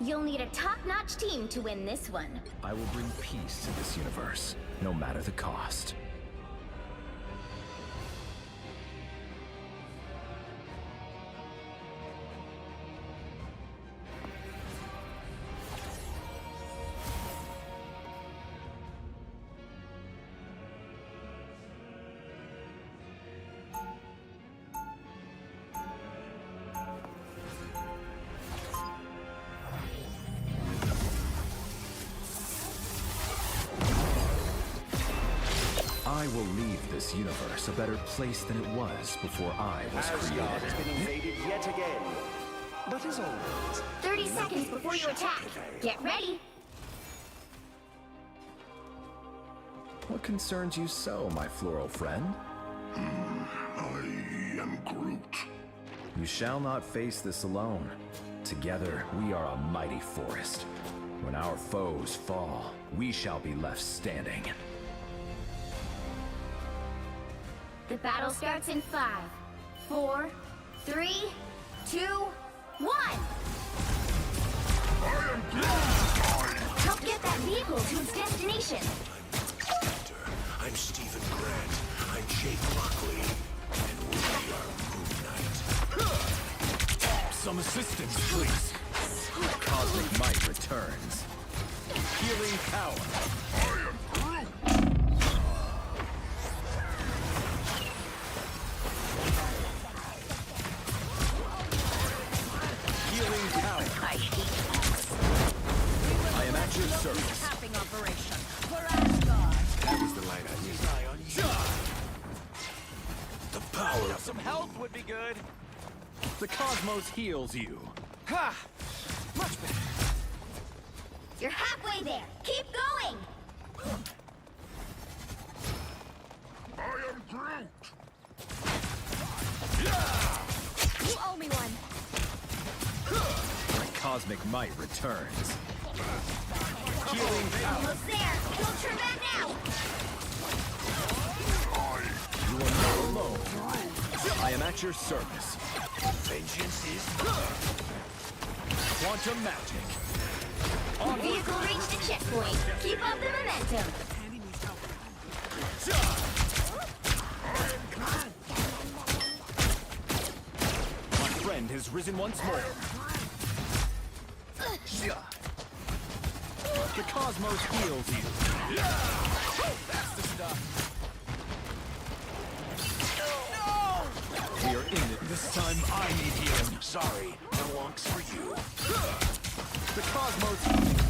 You'll need a top-notch team to win this one. I will bring peace to this universe, no matter the cost. I will leave this universe a better place than it was before I was Asgard has created. been invaded yet again. But as always, 30 seconds before you attack. Get ready. What concerns you so, my floral friend? I am Groot. You shall not face this alone. Together, we are a mighty forest. When our foes fall, we shall be left standing. The battle starts in 5, 4, 3, 2, 1! I am Groot! Help get that vehicle to its destination. I'm Stephen Grant. I'm Jake Lockley. And we are Moon Knight. Some assistance, please. Cosmic might returns. Healing power. I am Groot! Healing power. I am at your service. Tapping operation for Asgard. That was the light I needed. The power of Some help would be good. The cosmos heals you. Ha! Much better. You're halfway there. Keep going. I am Groot! You owe me one. My cosmic might returns. Healing power. Almost there. Don't turn back now. You are not alone. I am at your service. Vengeance is Quantum magic. Vehicle reached the checkpoint. Keep up the momentum. My friend has risen once more. The cosmos heals you. That's the stuff. We are in it. This time I need healing. sorry. No wonks for you. The cosmos heals you.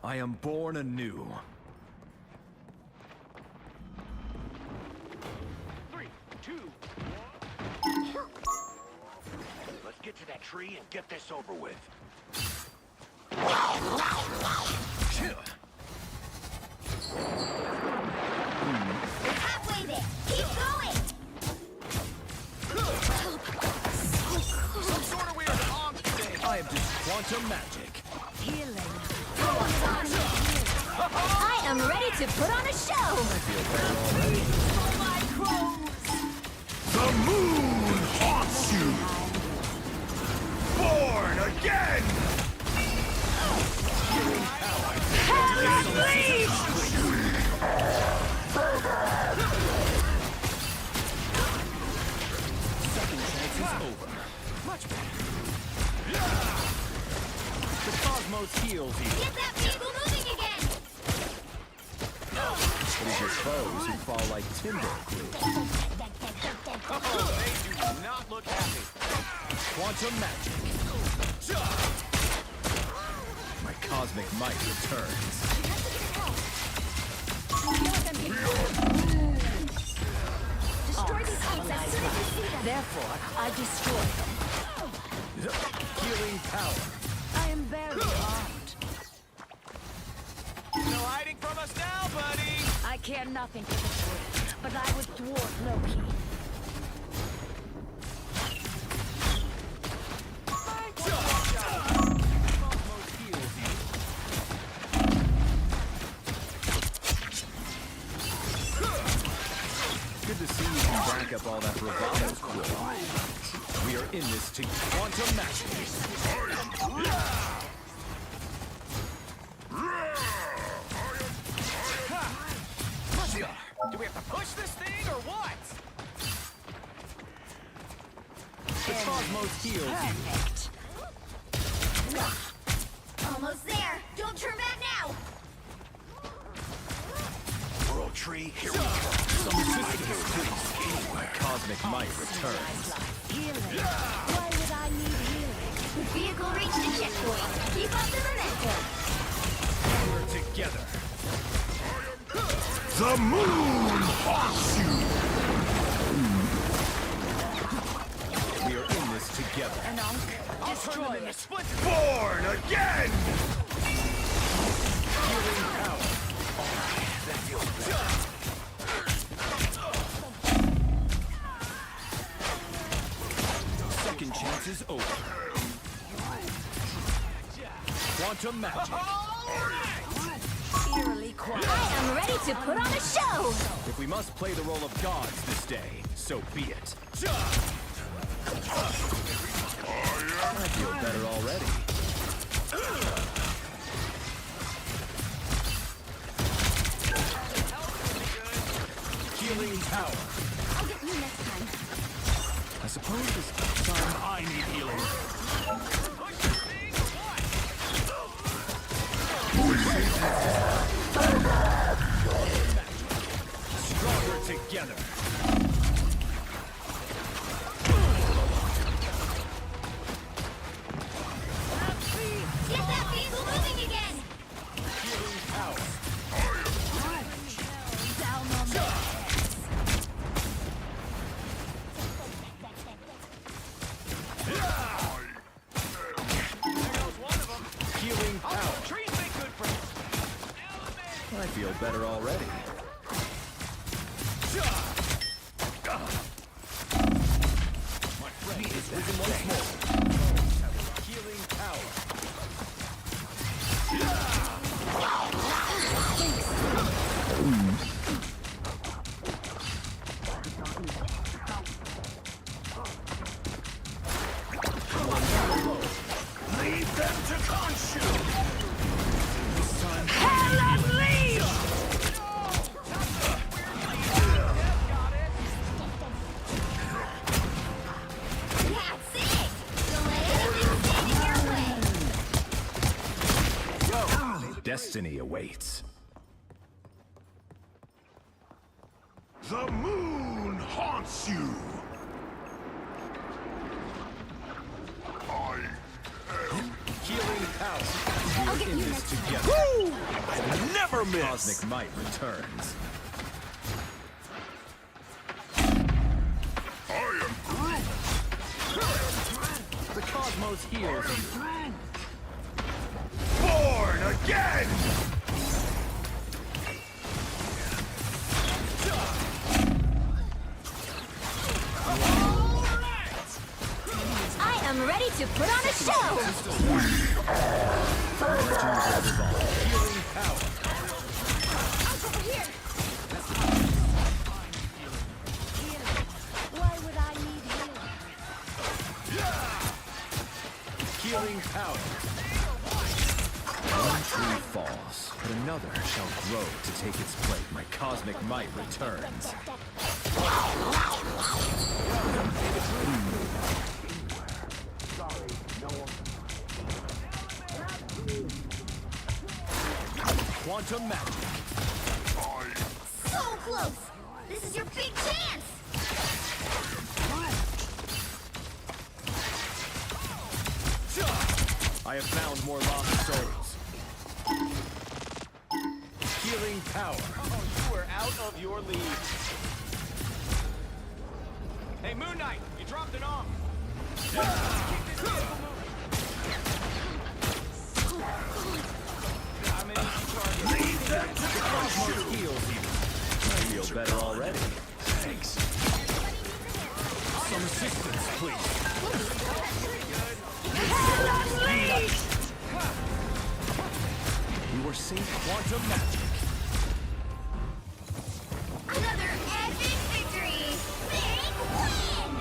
I am born anew. 3, 2, 1. Let's get to that tree and get this over with. Halfway there. Keep going. Some sort of weird honk thing. I have just quantum magic. Healing. I am ready to put on a show. The moon haunts you! Born again! Second chance is over. Much better. The cosmos heals you. Get that vehicle moving again. It is your foes who fall like timber, Groot. Oh, they do not look happy. Quantum magic. My cosmic might returns. Destroy these heights as soon as you see them. Therefore, I destroy them. Healing power. I am very armed. No hiding from us now, buddy. I care nothing for the truth, but I would thwart Loki. Cosmos heals you. to quantum magic. Do we have to push this thing or what? The cosmos heals you. Perfect. Almost there. Don't turn back now. World Tree, here we go. Some assistance, please. My cosmic might returns. Healing. Why would I need healing? The vehicle reached the checkpoint. Keep up the momentum. We're together. The moon haunts you! We are in this together. An unk. I'll turn Destroy them into it. splinters. Born again! Healing power. That feels better. Second chance is over. Quantum magic. Eerily quiet. I am ready to put on a show. If we must play the role of gods this day, so be it. I feel better already. Healing power. I'll get you next time. I suppose this time I need healing. Push this thing or what? Stronger together. Get that vehicle moving again. Healing power. Down on the There goes one of them. healing Also, power. trees make good friends. Element. I feel better already. My friend is risen once more. Healing power. Leave them to consume! That's it. Don't let anything stand in your way. Destiny awaits. The moon haunts you! I am... Healing power. I'll get In you this next time. together. Never miss! Cosmic might returns. I am Groot! The cosmos heals you. Born again! I am ready to put on a show. Healing power. Over here. Why would I need healing? Healing power. One tree falls, but another shall grow to take its place. My cosmic might returns. Quantum magic. So close. This is your big chance. I have found more lost souls. Healing power. Oh, you are out of your league. Hey, Moon Knight, you dropped an arm. Keep this vehicle moving. I'm in charge. Leave them to Cosmos heals you. I feel better already. Thanks. Some assistance, please. We were safe. Quantum magic. Another epic victory. Big win.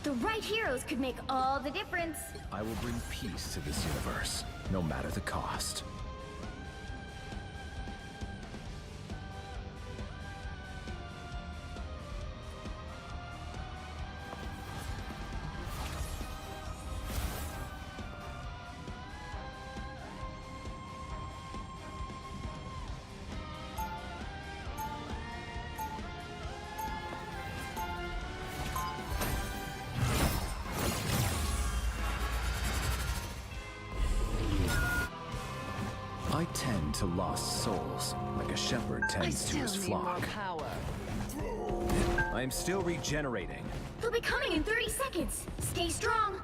The right heroes could make all the difference. I will bring peace to this universe, no matter the cost. I tend to lost souls, like a shepherd tends to his flock. power. I am still regenerating. They'll be coming in 30 seconds. Stay strong.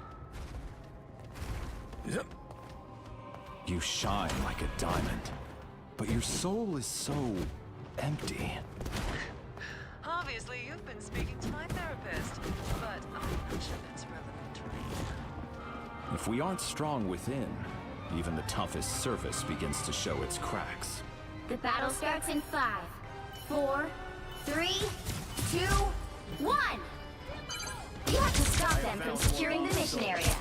You shine like a diamond, but your soul is so empty. Obviously, you've been speaking to my therapist, but I'm not sure that's relevant to me. If we aren't strong within, even the toughest surface begins to show its cracks. The battle starts in 5, 4, 3, 2, 1. You have to stop them from securing the mission area.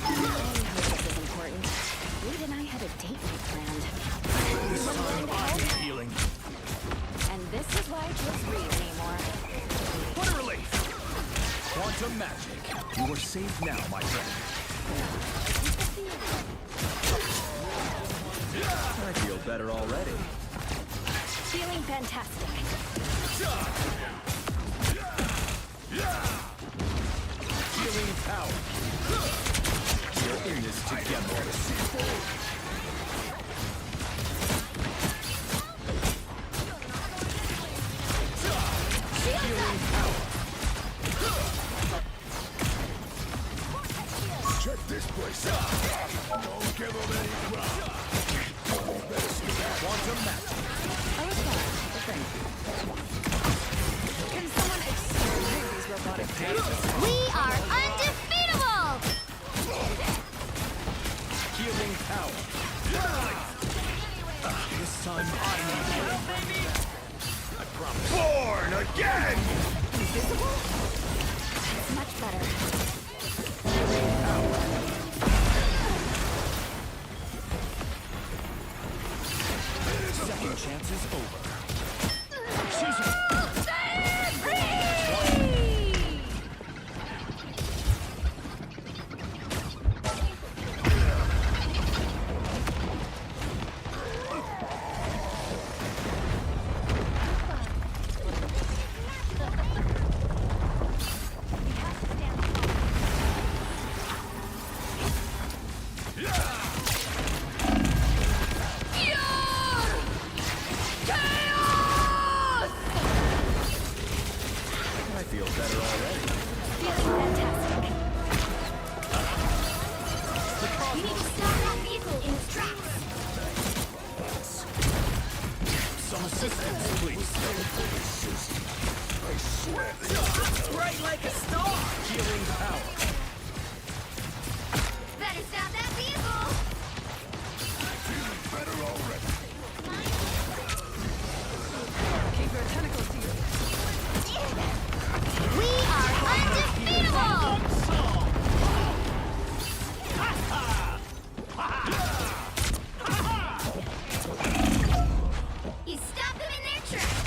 I hope this is important. Reed and I had a date night planned. This time I'm healing. And this is why I trust Reed anymore. What a relief! Quantum magic. You are safe now, my friend. I feel better already. Feeling fantastic. Healing power. We're in this together. Healing power. Check this place out. Don't give them any ground. Quantum magic. I was fine, but thank you. Can someone explain these robotic tanks? We are undefeatable! Healing power. This time I need help, baby. I promise. Born again! Invisible? It's much better. Second chance is over. I feel better already. Feeling fantastic. You need to stop that vehicle in its tracks. Some assistance, please. I swear. Bright like a star. Healing power. Better stop that vehicle. Better already. Keep your tentacles to you. We are undefeatable! You stop them in their tracks.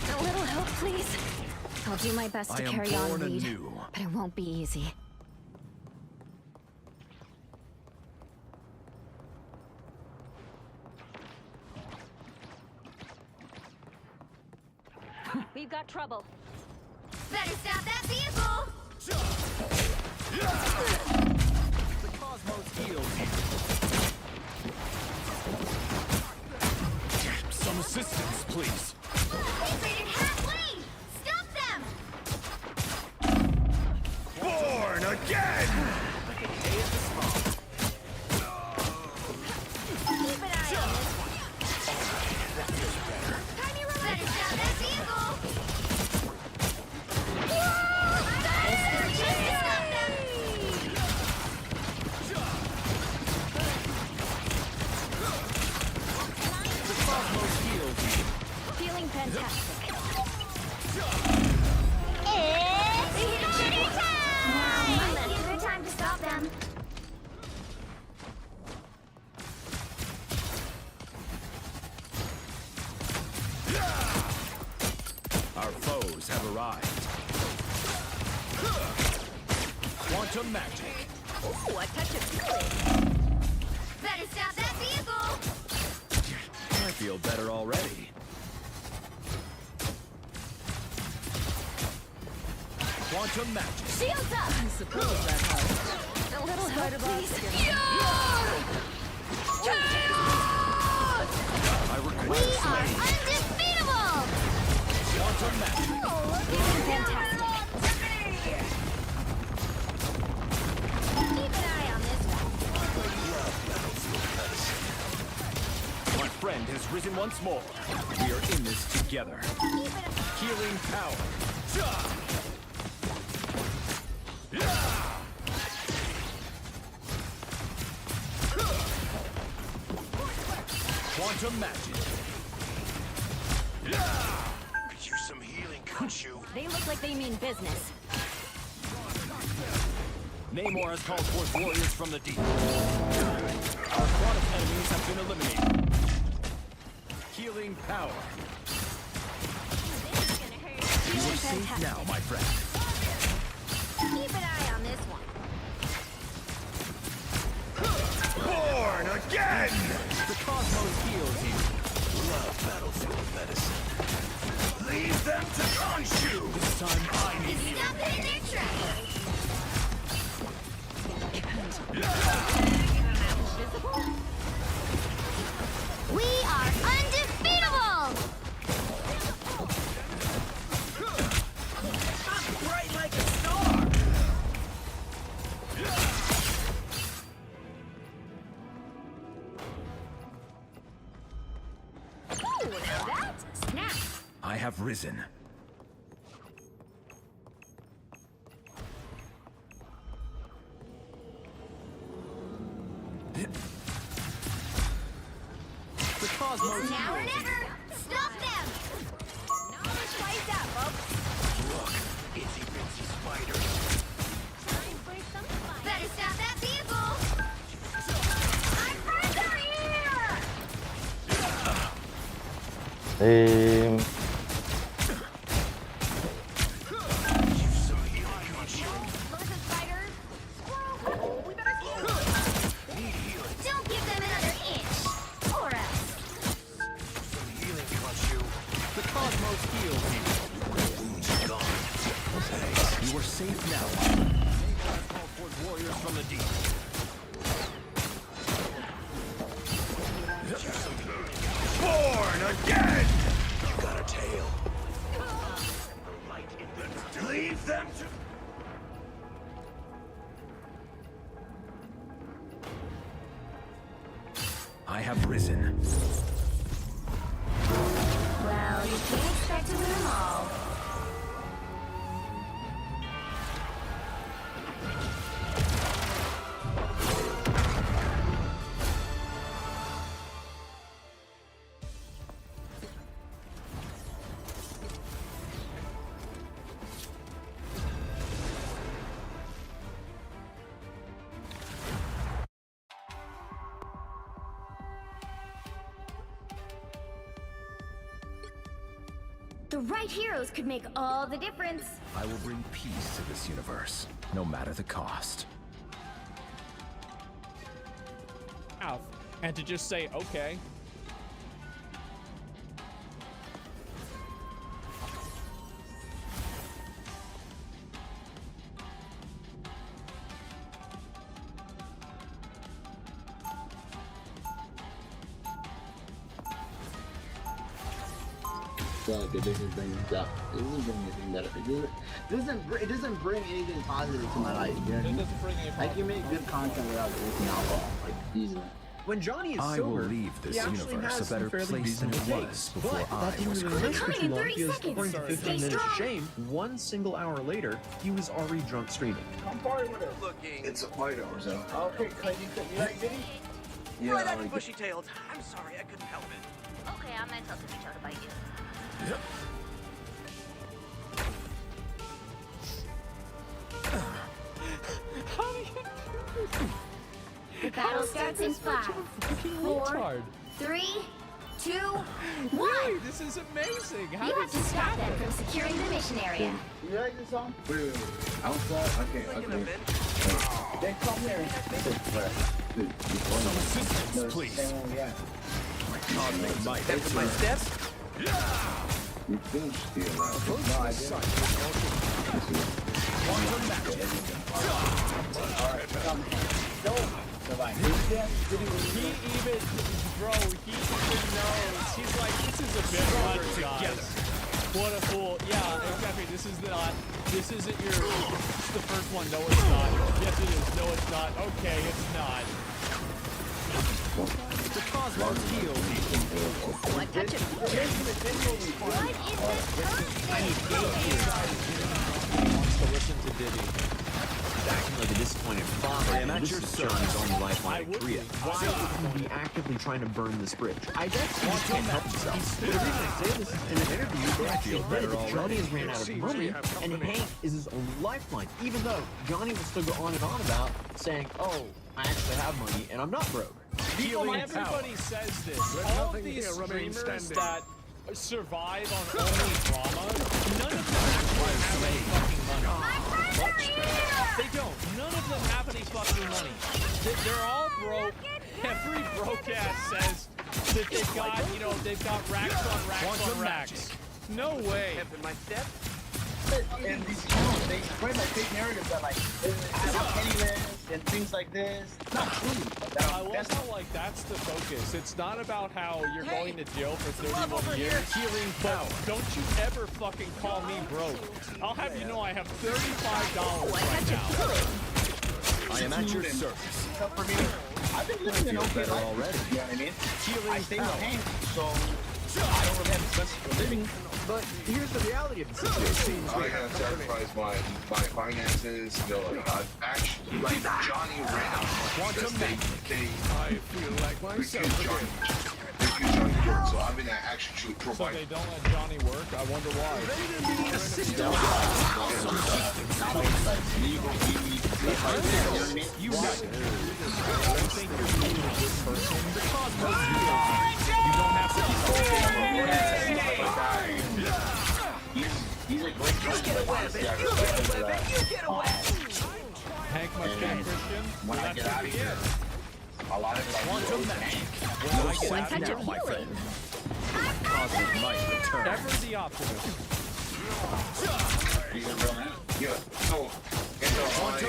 A little help, please. I'll do my best I to am carry on, born Reed. anew. But it won't be easy. We've got trouble. Better stop that vehicle! The cosmos heals. Some assistance, please. They traded halfway! Stop them! Born again! Keep an eye on this one. Better stop that vehicle! Just to stop them! The cosmos heals. It's party time! Now might be a good time to stop them. Our foes have arrived. Quantum magic. Ooh, a touch of feeling. Better stop that vehicle! I feel better already. Quantum magic. Shields up! I suppose that helps. A little help, please. I We require are slain. undefeatable! Quantum magic. Fantastic. Keep an eye on this one. My friend has risen once more. We are in this together. Healing power. Quantum magic. Could use some healing, couldn't you? They look like they mean business. Namor has called forth warriors from the deep. Our squad of enemies have been eliminated. Healing power. You are safe now, my friend. Keep an eye on this one. Born again! The cosmos heals you. Love battlefield medicine. Leave them to Khonshu! This time I need you. Stop it in their tracks! We are undefeatable! Bright like a star! Ooh, now that's snap! I have risen. The cosmos Now or heals you. never! Stop them! Twice out, folks. Look, itsy bitsy spider. Better stop that vehicle! Our friends are here! Use some healing, couldn't you? Listen, spiders! Squirrel! We better go! Don't give them another inch! Or else! Some healing, couldn't you? The cosmos heals you. Gone. You are safe now. Call forth warriors from the deep. Born again! You got a tail. Light in the Leave them to... I have risen. Well, you can't expect to win them all. The right heroes could make all the difference. I will bring peace to this universe, no matter the cost. Alf. And to just say, okay. Like it doesn't bring stuff. It doesn't bring anything better. It doesn't bring anything positive to my life. You know what I It mean? doesn't bring any I can make good content without drinking alcohol, like easily. When Johnny is I sober, will leave this he actually universe has a better some fairly place than it reasonable was takes. before But I that didn't was really created. last for Coming too in long 30 because seconds. according to Stay 15 Minutes of strong. Shame, one single hour later, he was already drunk streaming. It's a fight hour, so. Okay, you like Diddy? Yeah, Boy, that's like bushy-tailed. I'm sorry, I couldn't help it. Okay, I'm gonna tell Timmy to bite you. starts in 5, 4, 3, 2, 1. Really? This is amazing. How You have does to this stop happen? them from securing the mission area. You like this song? Wait. Outside? Okay. Then come here. Dude, Assistance, please. Yeah. Cosmic might. That's my step. You finished here now. No, I didn't. Alright, come. Go. Bye-bye. He even, bro, he even knows. He's like, this is a bit much, guys. What a fool. Yeah, exactly. This isn't your, this is the first one. No, it's not. Yes, it is. No, it's not. Okay, it's not. The cosmos heal. What? Touch it. What is this I need Gage here. He wants to listen to Diddy. Acting like a disappointed father. I am at This your is service. John's only lifeline in Korea. Why would he be actively trying to burn this bridge? I guess he just can't help himself. But the reason I say this is in an interview, they actually admitted that Johnny has ran out of money, and Hank is his only lifeline. Even though Johnny will still go on and on about saying, "Oh, I actually have money, and I'm not broke." Everybody says this. All of these streamers that survive on only drama, none of them actually have any fucking money. They don't. None of them have any fucking money. They're all broke. Every broke ass says that they've got, you know, they've got racks on racks on racks. No way. And these channels, they spread like fake narratives that like, I'm penniless and things like this. It's not true. I love how, like, that's the focus. It's not about how you're going to jail for 31 years. Healing power. Don't you ever fucking call me broke. I'll have you know I have $35 right now. I am at your service. For me, I've been living an okay better life. already. You know what I mean? I stay with Hank, so I don't really have expenses for living. But here's the reality of the situation. I have sacrificed my finances. You know, like I've actually, like Johnny ran out of money because they I feel like refused Johnny. Refused Johnny to work, so I've been actually So providing. they don't let Johnny work? I wonder why. You I don't think you're being a good person. The cosmos you don't have to He's a great friend, but honestly, I respect him for that. Hank must be a Christian. When I get out of here, a lot of it want to Hank. sink now, my friend. Cosmic might return. Ever the optimist. He's a real man. Yeah. So, and my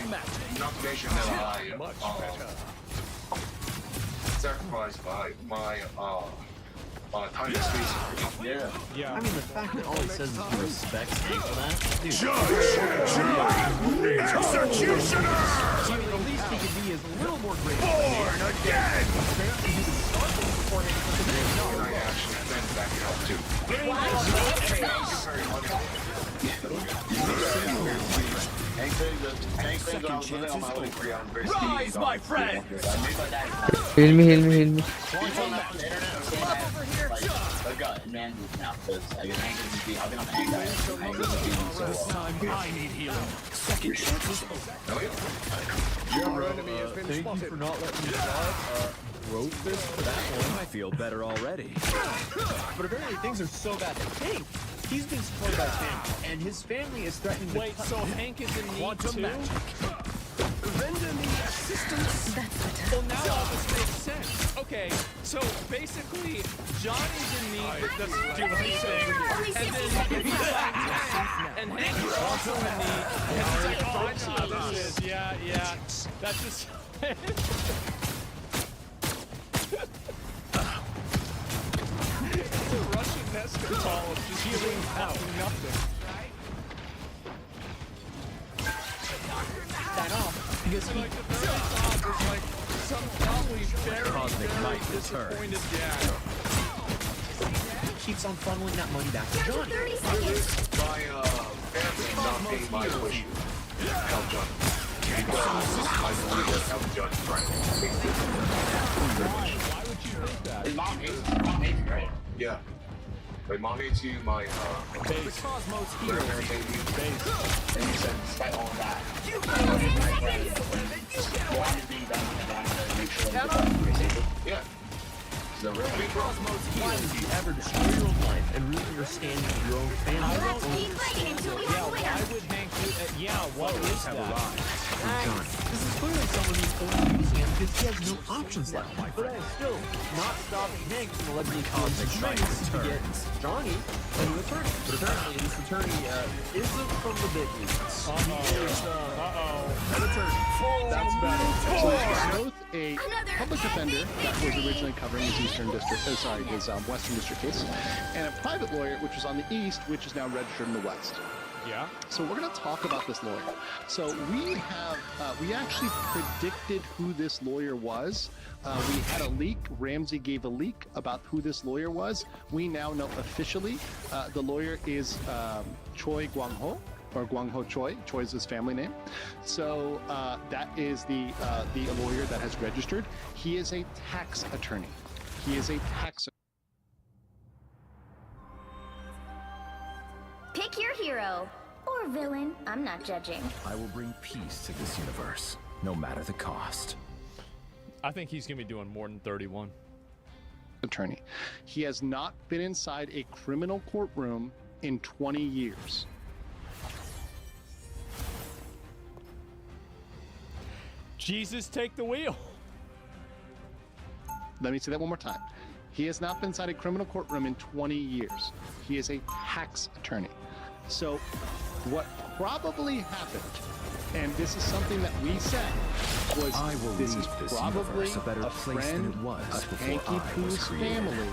nomination that I sacrificed by my time and space. Yeah. Yeah. I mean, the fact that all he says is he respects Hank for that, dude. Executioner! I mean, the least he could be is a little more grateful. Born again! Apparently, he was starting before Hank was the And I actually been back it up too. Rise, my friend! Heal me, heal me, heal me. This time I need healing. Second chances. Your enemy has been Thank you spotted. for not letting me start. Wrote this for that one. I feel better already. But apparently things are so bad that Hank, he's being supported by his family, and his family is threatening to Wait, cut so Hank is in need Quantum too? magic. Render me assistance. Well, now all this makes sense. Okay, so basically, Johnny's in need but doesn't do anything, and then and Hank is also in need, and he's like, oh, I know how this is. Yeah, that's just. It's a Russian Nestor ball of just healing fucking nothing. that off because So he like the very top is like some probably very, Cosmic very might disappointed returns. dad. keeps on funneling that money back to Johnny. 30 seconds. My family not paying my tuition. Help Johnny. Because I believe that help Johnny right. Why would you think that? His mom hates him, right? Yeah. Remind me to my Base. Cosmos rare heals. debut. And you said, despite all of that, you wanted to be done and make sure that you're safe. Yeah. The rare debut. Cosmos Why heals. would you ever destroy your own life and ruin your standing with your own family? Let's keep fighting until we Yeah, have a why winner. would Hank do yeah, what is Have that? arrived. John, this is clearly someone who's only using him because he has no options left. But I have still not stopping Hank from allegedly causing tremendous to get Johnny a new attorney. But apparently this attorney isn't from the big leagues. An attorney. That's better. So it's both a Another public defender that was victory! originally covering his Eastern District, his Western District case, and a private lawyer which was on the East, which is now registered in the West. Yeah. So we're going to talk about this lawyer. So we actually predicted who this lawyer was. We had a leak. Ramsey gave a leak about who this lawyer was. We now know officially the lawyer is Choi Guang-ho, or Guang-ho Choi. Choi is his family name. So that is the lawyer that has registered. He is a tax attorney. He is a tax. Pick your hero. Or villain. I'm not judging. I will bring peace to this universe, no matter the cost. I think he's gonna be doing more than 31. Attorney. He has not been inside a criminal courtroom in 20 years. Jesus, take the wheel. Let me say that one more time. He has not been inside a criminal courtroom in 20 years. He is a tax attorney. So what probably happened, and this is something that we said, was I will this leave is this probably universe a better place than friend it was of before Hanky I was Poo's created. family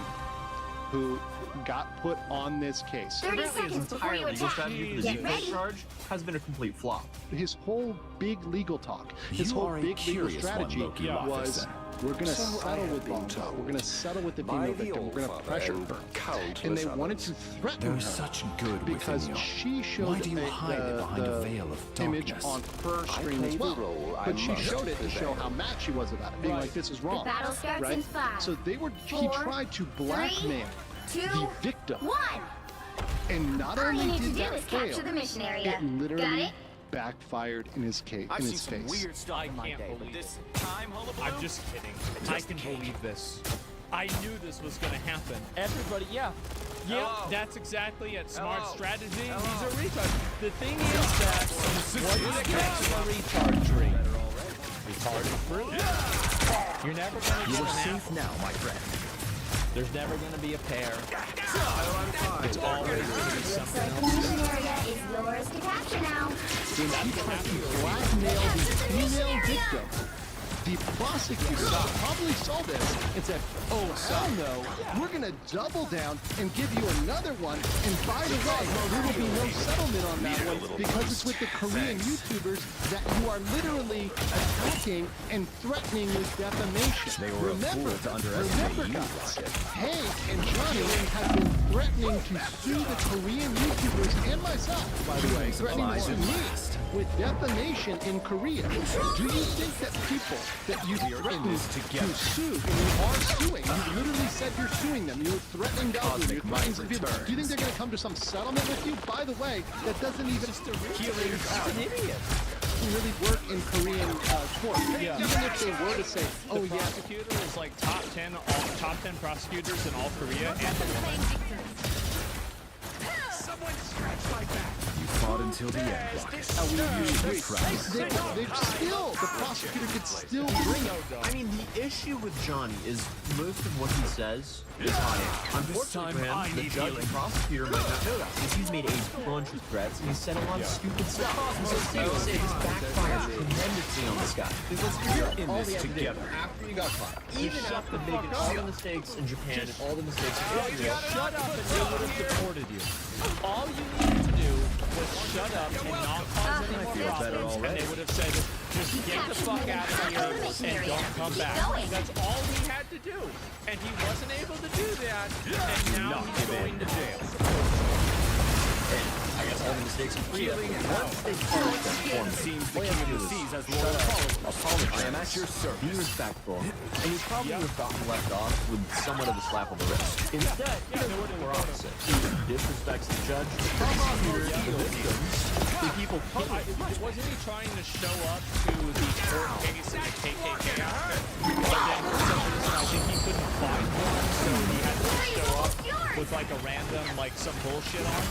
who got put on this case. 30 Apparently his seconds before entire you legal attack. strategy for the Get Zeke ready. charge has been a complete flop. His whole big legal talk, his You whole are a big legal curious one, strategy Loki was, Lofferson. we're going to So I settle have with been Bongo. told. We're going to settle with the By female the victim. We're going to Allfather pressure and her. countless And they wanted others. to threaten There is her such good because within you. she showed Why do you hide behind a veil of image darkness? on her screen play as the well. role I But she must showed it to show prevail. how mad she was about it, being like, this is wrong. battle starts right? in 5, So he 4, tried to blackmail 2, the victim. 1. And not All you only need to did do that is fail, capture the mission area. it literally Got it? backfired in his case. I've in seen his some face. weird stuff in my can't day, but believe this time, hullabaloo? I'm just kidding. I can believe this. I knew this was gonna happen. Everybody, yeah. Yeah, Hello. that's exactly it. Smart Hello. strategy. Hello. He's a retard. The thing is that what makes a retard dream? Retarded fruit. You're never gonna You get are an safe apple. now, my friend. There's never gonna be a pear. It's Always gonna be Looks something like the else. mission area is yours to capture now. When he tried to blackmail the female victim, the prosecutor probably saw this and said, oh, hell no, we're going to double down and give you another one. And by the way, there will be no settlement on that one because it's with the Korean YouTubers that you are literally attacking and threatening with defamation. They were a fool to underestimate you, guys, Rocket. Hank and Johnny have been threatening to sue the Korean YouTubers and myself, by the way, threatening to Supplies sue at me last. with defamation in Korea. Do you think that people that you threatened this to together. sue, and you are suing, you literally said you're suing them, you're threatening government, you're Cosmic threatening might some people, returns. do you think they're going to come to some settlement with you? By the way, that doesn't even An idiot. really work in Korean court. Yeah. Even if they were to say, oh The yeah, prosecutor is like top 10 prosecutors in all Korea, and Someone scratch my back. You fought until the end, Rocket. they've Proud. the prosecutor could still bring it. I mean, the issue with Johnny is most of what he says is hot air. Unfortunately for him, the judge and prosecutor might not know that because he's made a bunch of threats and he's said a lot of stupid stuff. So safe to say this backfires tremendously on this guy. Because you're in all this he had to do together. after you got caught, even after making all the mistakes in Japan and all the mistakes in Israel, shut up and they would have deported you. All you needed to do was shut up and not cause any more feel better problems, and already. they would have said, just get the fuck out of here and don't come back. That's all he had to do. And he wasn't able to do that, and now he's going to jail. I guess all the mistakes of Priya. Once they start transforming, all you have to do is apologize. I am at your service. Be respectful, and he probably would have gotten left off with somewhat of a slap on the wrist. Instead, he does the polar opposite. He disrespects the judge, the prosecutors, the victims, the people public. Wasn't he trying to show up to the court case in the KKK outfit? But then for some reason, I think he couldn't find one, so he had to show up with like a random, like some bullshit on.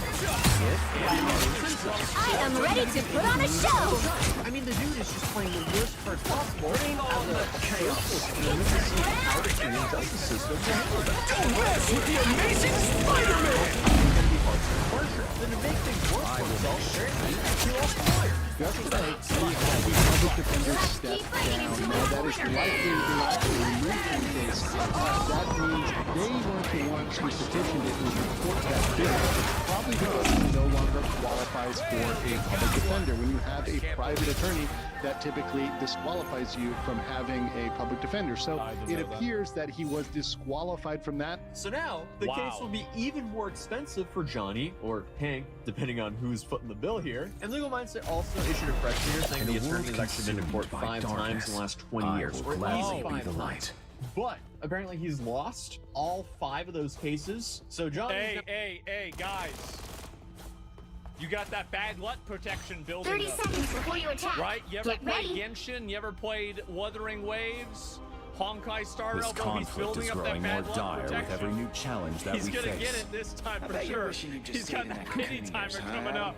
I am ready to put on a show! I mean, the dude is just playing the worst part possible as a chaotic the injustice system. Don't mess with the amazing Spider-Man! Then to make things worse for himself, he lost the lawyer. Public defender stepped down. Now that is likely to remove from case. That means they weren't the ones who petitioned it was the court that did it. Probably because he no longer qualifies for a public defender. When you have a private attorney, that typically disqualifies you from having a public defender. So it appears that he was disqualified from that. So now, the case will be even more expensive for Johnny, or Hank, depending on who's footing the bill here. And Legal Mindset also issued a press release saying the attorney has actually been to court 5 times in the last 20 years. Or gladly be the light. But apparently he's lost all 5 of those cases. So Johnny... Hey, guys. You got that bad luck protection building 30 up. seconds before you attack. Right? You ever Get played ready. Genshin? You ever played Wuthering Waves? Honkai Star This Rail? He's conflict building is up that growing more bad luck dire with protection. every new challenge that He's we gonna face. get it this time for sure. He's got that pity timer coming up.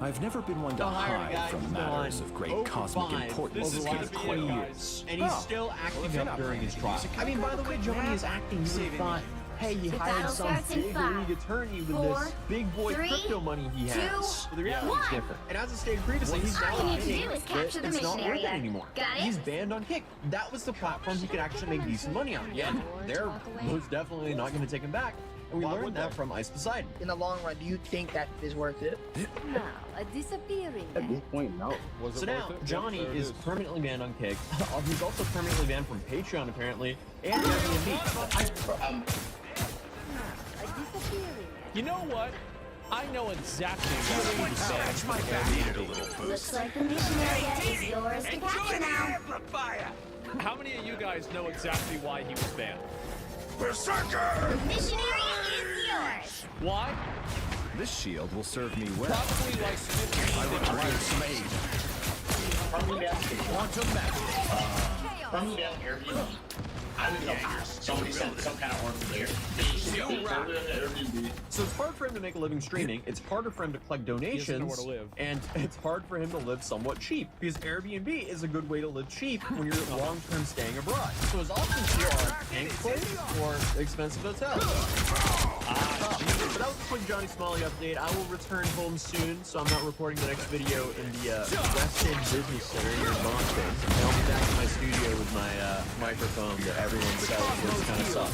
I've never been one to hide from matters of great cosmic importance. Over the last 20 years, and he's still acting up during his trial. I mean, by the way, Johnny is acting. You would have thought, hey, you hired battle some starts in big 5, league attorney with 4, this big boy 3, crypto money he 2, has. But the reality is 1. different. And as I stated previously, he's now All you need to admitting do is that capture the it's not mission worth it area. anymore. Got it? He's banned on Kick. That was the platform he could actually make decent money on. Yeah, they're most definitely not going to take him back. And we learned that from Ice Poseidon. In the long run, do you think that is worth it? Now, a disappearing At this point, no. So now, Johnny is permanently banned on Kick. He's also permanently banned from Patreon, apparently, and Airbnb. You know what? I know exactly what he's saying. Looks like the mission area is yours to capture now. How many of you guys know exactly why he was banned? Berserker! Mission area is yours. Why? This shield will serve me well. Probably like 15 I require some aid. Quantum magic. From the Airbnb. I would know somebody said some kind of work there. So it's hard for him to make a living streaming, it's harder for him to collect donations, nowhere to live. and it's hard for him to live somewhat cheap, because Airbnb is a good way to live cheap when you're long-term staying abroad. So his options here are Hank place or expensive hotels. So that was a quick Johnny Smalley update. I will return home soon, so I'm not recording the next video in the West End Business Center here in Boston. And I'll be back in my studio with my microphone that everyone says looks kind of sus.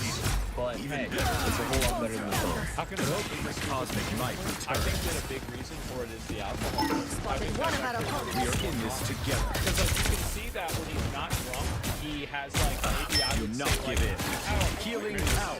But hey, it's a whole lot better than the phone. How can it help this cosmic might I think that a big reason for it is the alcohol. I mean, One of our opponents. We are in this together. because like you can see that when he's not drunk, he has like maybe I Do would not say, give like, in. I don't know, Healing like, power.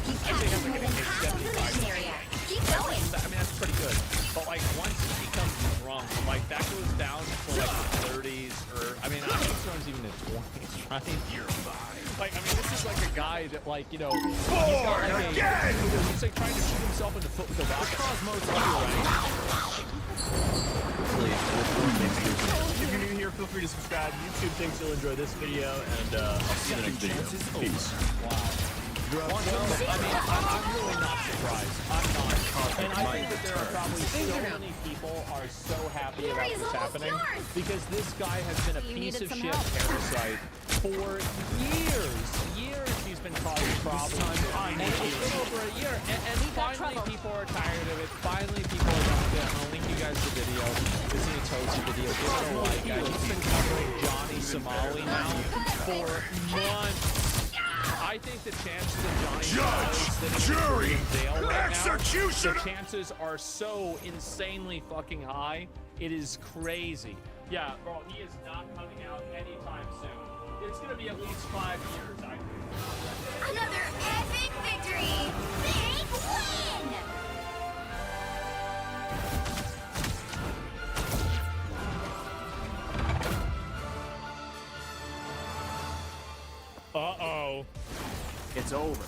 He's captured more than half of the mission area. Keep going. I mean, that's pretty good. But like once he becomes drunk, like that goes down to like the 30s, or I mean, I think sometimes even the 20s, right? You're fine. Like, I mean, this is like a guy that, like, you know, he's got like he's like trying to shoot himself in the foot with a rocket. Cosmos, If you're new here, feel free to subscribe. YouTube thinks you'll enjoy this video, and I'll see you in the next video. Peace. Well, I mean, I'm really not surprised. I'm not. And I think that there are probably so many people are so happy about this happening because this guy has been a piece of shit parasite for years. He's been causing problems. And it's been over a year. And finally people are tired of it. Finally people are done with it. I'll link you guys the video. This is a Tozy video. Give it a like, guys. He's been covering Johnny Somali now for months. I think the chances of Johnny Jury! in jail right Execution! now, the chances are so insanely fucking high. It is crazy. Yeah, bro, he is not coming out anytime soon. It's gonna be at least 5 years, I think. Another epic victory. Big win. Uh-oh. It's over.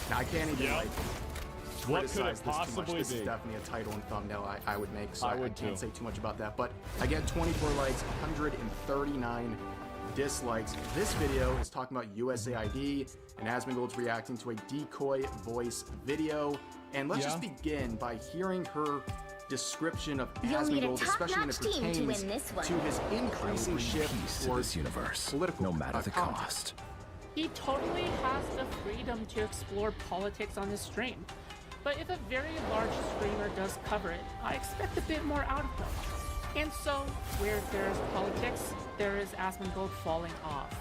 Now, I can't even, like, What could criticize it this too much. possibly This is be? definitely a title and thumbnail I would make, so I I would can't too. say too much about that. But again, 24 likes, 139 dislikes. This video is talking about USAID, and Asmongold's reacting to a decoy voice video. And let's just begin by hearing her description of You'll need a Asmongold, especially when it top-notch team to pertains win this one. to his increasing shift Peace to towards this universe, political no matter the content. cost. He totally has the freedom to explore politics on his stream. But if a very large streamer does cover it, I expect a bit more out of them. And so, where there's politics, there is Asmongold falling off.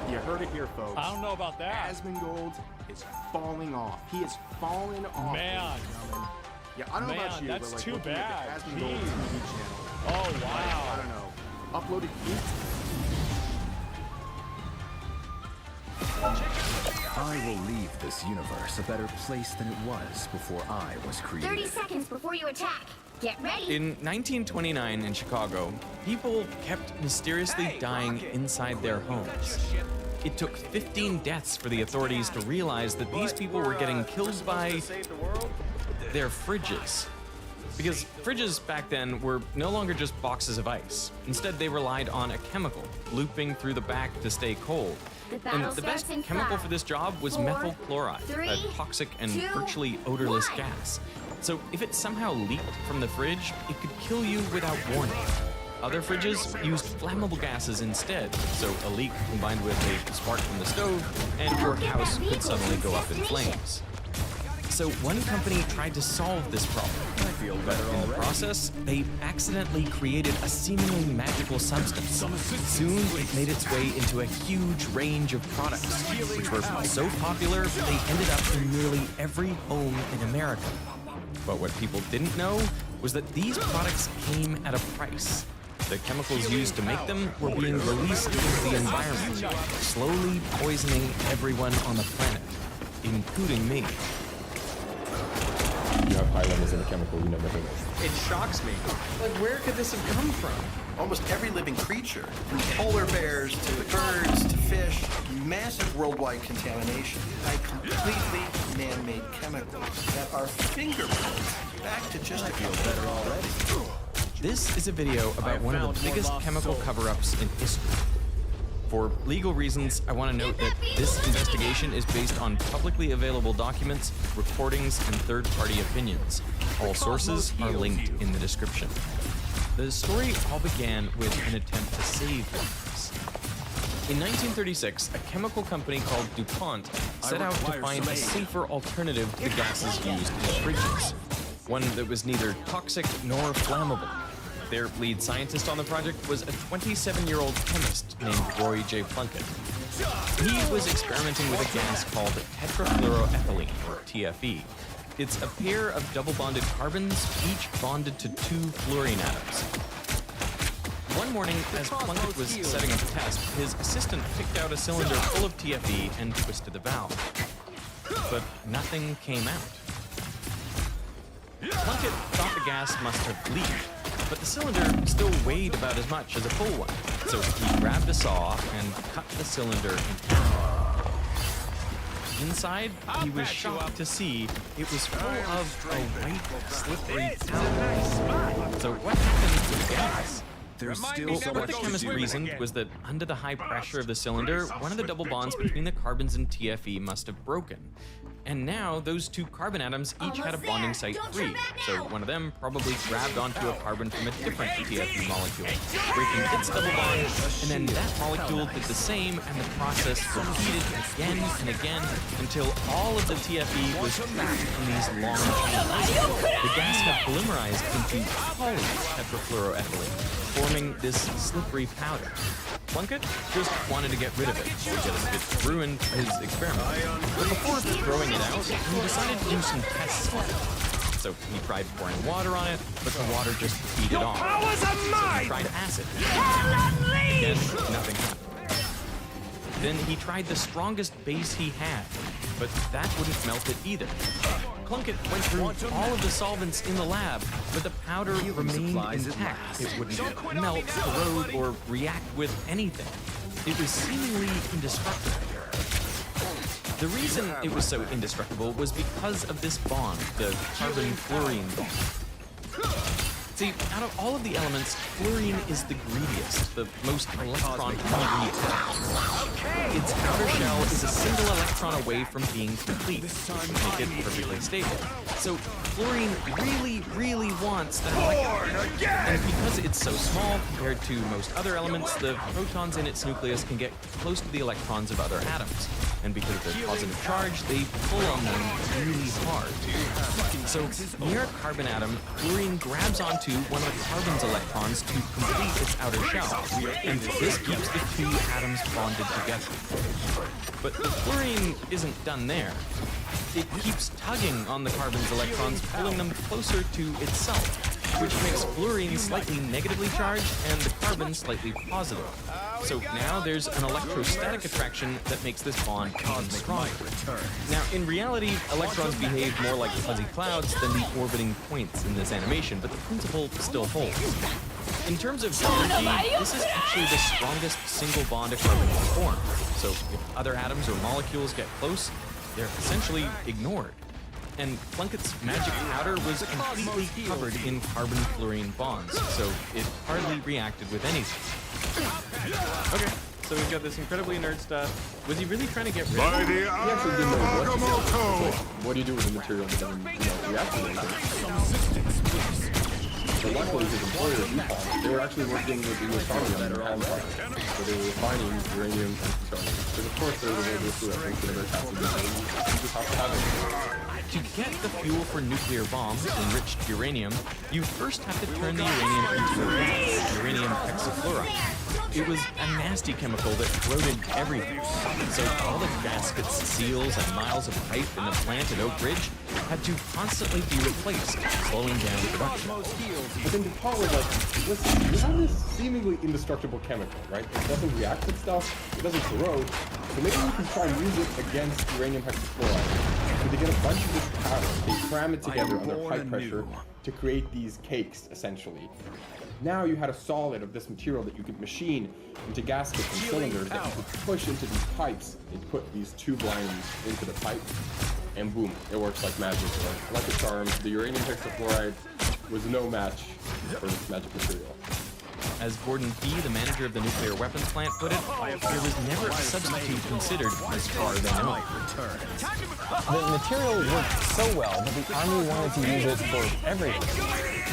You heard it here, folks. I don't know about that. Asmongold is falling off. He is falling off. Man. ladies and gentlemen. Yeah, I don't know about you, that's but like too looking at bad. the Asmongold Jeez. TV channel. Oh, like, wow. I don't know. Uploaded heat. I will leave this universe a better place than it was before I was 30 created. seconds before you attack. Get ready. In 1929 in Chicago, people kept mysteriously dying inside their homes. It took 15 deaths for the authorities to realize that these people were getting killed by their fridges. Because fridges back then were no longer just boxes of ice. Instead, they relied on a chemical looping through the back to stay cold. And the best chemical for this job was methyl chloride, a toxic and virtually odorless gas. So if it somehow leaked from the fridge, it could kill you without warning. Other fridges used flammable gases instead, so a leak combined with a spark from the stove, and your house could suddenly go up in flames. So one company tried to solve this problem. But in the process, they accidentally created a seemingly magical substance. Soon, it made its way into a huge range of products, which were so popular, they ended up in nearly every home in America. But what people didn't know was that these products came at a price. The chemicals used to make them were being released into the environment, slowly poisoning everyone on the planet, including me. You have high levels of a chemical you never heard of. It shocks me. Like, where could this have come from? Almost every living creature, from polar bears to birds to fish, massive worldwide contamination by completely man-made chemicals that are fingerprinted back to just a few better already. This is a video about one of the biggest chemical cover-ups in history. For legal reasons, I want to note that this investigation is based on publicly available documents, recordings, and third-party opinions. All sources are linked in the description. The story all began with an attempt to save lives. In 1936, a chemical company called DuPont set out to find a safer alternative to the gases used in fridges, one that was neither toxic nor flammable. Their lead scientist on the project was a 27-year-old chemist named Roy J. Plunkett. He was experimenting with a gas called tetrafluoroethylene, or TFE. It's a pair of double-bonded carbons, each bonded to two fluorine atoms. One morning, as Plunkett was setting up a test, his assistant picked out a cylinder full of TFE and twisted the valve. But nothing came out. Plunkett thought the gas must have leaked, but the cylinder still weighed about as much as a full one, so he grabbed a saw and cut the cylinder in half. Inside, he was shocked to see it was full of a white, slippery powder. So what happened to the gas? There's still Well, so what much the to chemist do. reasoned was that under the high pressure of the cylinder, one of the double bonds between the carbons in TFE must have broken. And now those two carbon atoms each had a bonding site free, so one of them probably grabbed onto a carbon from a different TFE molecule, breaking its double bond, and then that molecule did the same, and the process repeated again and again until all of the TFE was trapped in these long chains. The gas had polymerized into polytetrafluoroethylene, forming this slippery powder. Plunkett just wanted to get rid of it because it ruined his experiment. But before throwing it out, he decided to do some tests on it. So he tried pouring water on it, but the water just heated on. So he tried acid. Again, nothing happened. Then he tried the strongest base he had, but that wouldn't melt it either. Plunkett went through all of the solvents in the lab, but the powder remained intact. It wouldn't melt, corrode, or react with anything. It was seemingly indestructible. The reason it was so indestructible was because of this bond, the carbon-fluorine bond. See, out of all of the elements, fluorine is the greediest, the most electron-hungry element. Its outer shell is a single electron away from being complete, which would make it perfectly stable. So fluorine really wants that electron. And because it's so small compared to most other elements, the protons in its nucleus can get close to the electrons of other atoms. And because of their positive charge, they pull on them really hard. So near a carbon atom, fluorine grabs onto one of the carbon's electrons to complete its outer shell, and this keeps the two atoms bonded together. But the fluorine isn't done there. It keeps tugging on the carbon's electrons, pulling them closer to itself, which makes fluorine slightly negatively charged and the carbon slightly positive. So now there's an electrostatic attraction that makes this bond even stronger. Now, in reality, electrons behave more like fuzzy clouds than the orbiting points in this animation, but the principle still holds. In terms of energy, this is actually the strongest single bond a carbon can form. So if other atoms or molecules get close, they're essentially ignored. And Plunkett's magic powder was completely covered in carbon-fluorine bonds, so it hardly reacted with anything. Okay, so we've got this incredibly nerd stuff. Was he really trying to get rid of it? He actually didn't know what to do. What do you do with a material that doesn't, react to anything? But luckily, his employer, DuPont, they were actually working with the economy on their own part. So they were refining uranium and plutonium. Because of course, there's a way to do it whenever it has to be done. You just have to have it. To get the fuel for nuclear bombs, enriched uranium, you first have to turn the uranium into a gas, uranium hexafluoride. It was a nasty chemical that corroded everything. So all the gaskets, seals, and miles of pipe in the plant at Oak Ridge had to constantly be replaced, slowing down production. But then DuPont was like, listen, you have this seemingly indestructible chemical, right? It doesn't react with stuff, it doesn't corrode, so maybe we can try and use it against uranium hexafluoride. So they get a bunch of this powder, they cram it together under high pressure to create these cakes, essentially. Now you had a solid of this material that you could machine into gaskets and cylinders that you could push into these pipes and put these tube lines into the pipe, and boom, it works like magic. Like a charm, the uranium hexafluoride was no match for this magic material. As Gordon Fee, the manager of the nuclear weapons plant, put it, there was never a substitute considered as far as they know. The material worked so well that the Army wanted to use it for everything.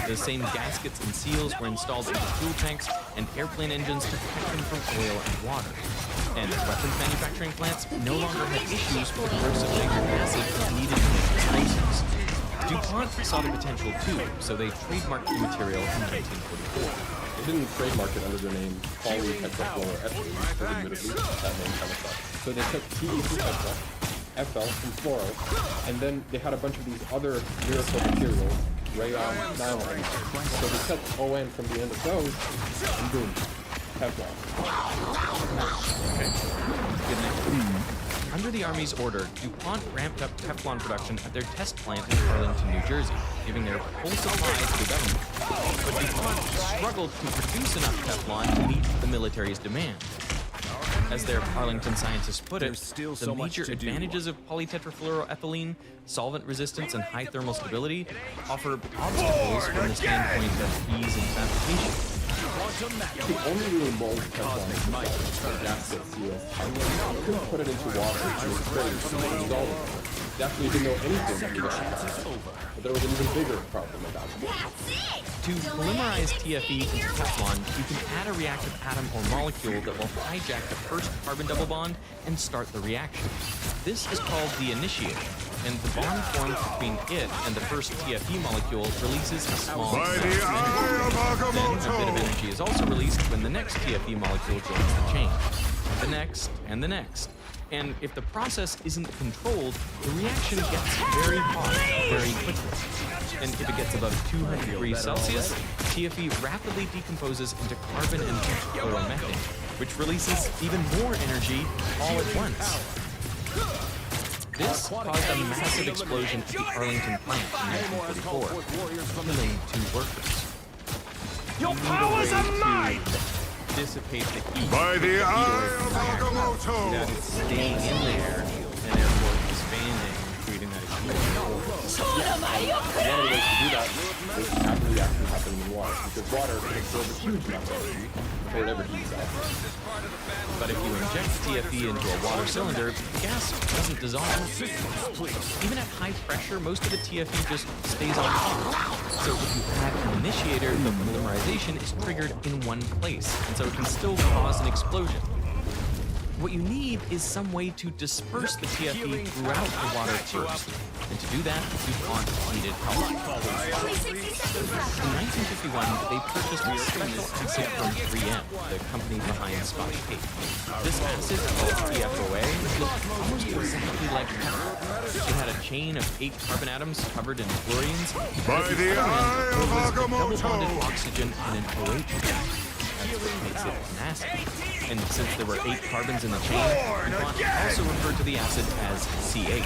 The same gaskets and seals were installed into fuel tanks and airplane engines to protect them from oil and water. And weapons manufacturing plants no longer had issues with the corrosive nitric acid needed to make explosives. DuPont saw the potential too, so they trademarked the material in 1944. They didn't trademark it under the name polytetrafluoroethylene, because admittedly, that name kind of sucks. So they took TE2-tetra, FL from fluoro, and then they had a bunch of these other miracle materials, rayon, nylon. So they took ON from the end of those, and boom, Teflon. Okay. Good night. Under the Army's order, DuPont ramped up Teflon production at their test plant in Arlington, New Jersey, giving their full supply to the government. But DuPont struggled to produce enough Teflon to meet the military's demand. As their Arlington scientists put it, the major advantages of polytetrafluoroethylene, solvent resistance, and high thermal stability offer obstacles from the standpoint of ease in fabrication. The only really mold Teflon is the gasket seal. You couldn't put it into water to freeze to dissolve it. They actually didn't know anything about it. But there was an even bigger problem about it. To polymerize TFE into Teflon, you can add a reactive atom or molecule that will hijack the first carbon double bond and start the reaction. This is called the initiator, and the bond formed between it and the first TFE molecule releases a small amount of energy. Then a bit of energy is also released when the next TFE molecule joins the chain. The next, and the next. And if the process isn't controlled, the reaction gets very hot very quickly. And if it gets above 200 degrees Celsius, TFE rapidly decomposes into carbon and tetrafluoromethane, which releases even more energy all at once. This caused a massive explosion at the Arlington plant in 1944, killing 2 workers. Your powers are mine! Dissipate the heat By the eye of Agamotto! Without it staying in there and therefore expanding, creating that explosion. One of the ways to do that is to have the reaction happen in water, because water can absorb a huge amount of energy before it ever heats up. But if you inject TFE into a water cylinder, gas doesn't dissolve. Even at high pressure, most of the TFE just stays on top. So if you add an initiator, the polymerization is triggered in one place, and so it can still cause an explosion. What you need is some way to disperse the TFE throughout the water first. And to do that, DuPont needed help. In 1951, they purchased a special acid from 3M, the company behind Scotch tape. This acid, called TFOA, looked almost exactly like pepper. It had a chain of 8 carbon atoms covered in fluorines. By the eye of Double Agamotto! bonded oxygen and an OH gas. That makes it nasty. And since there were 8 carbons in the chain, DuPont also referred to the acid as C8.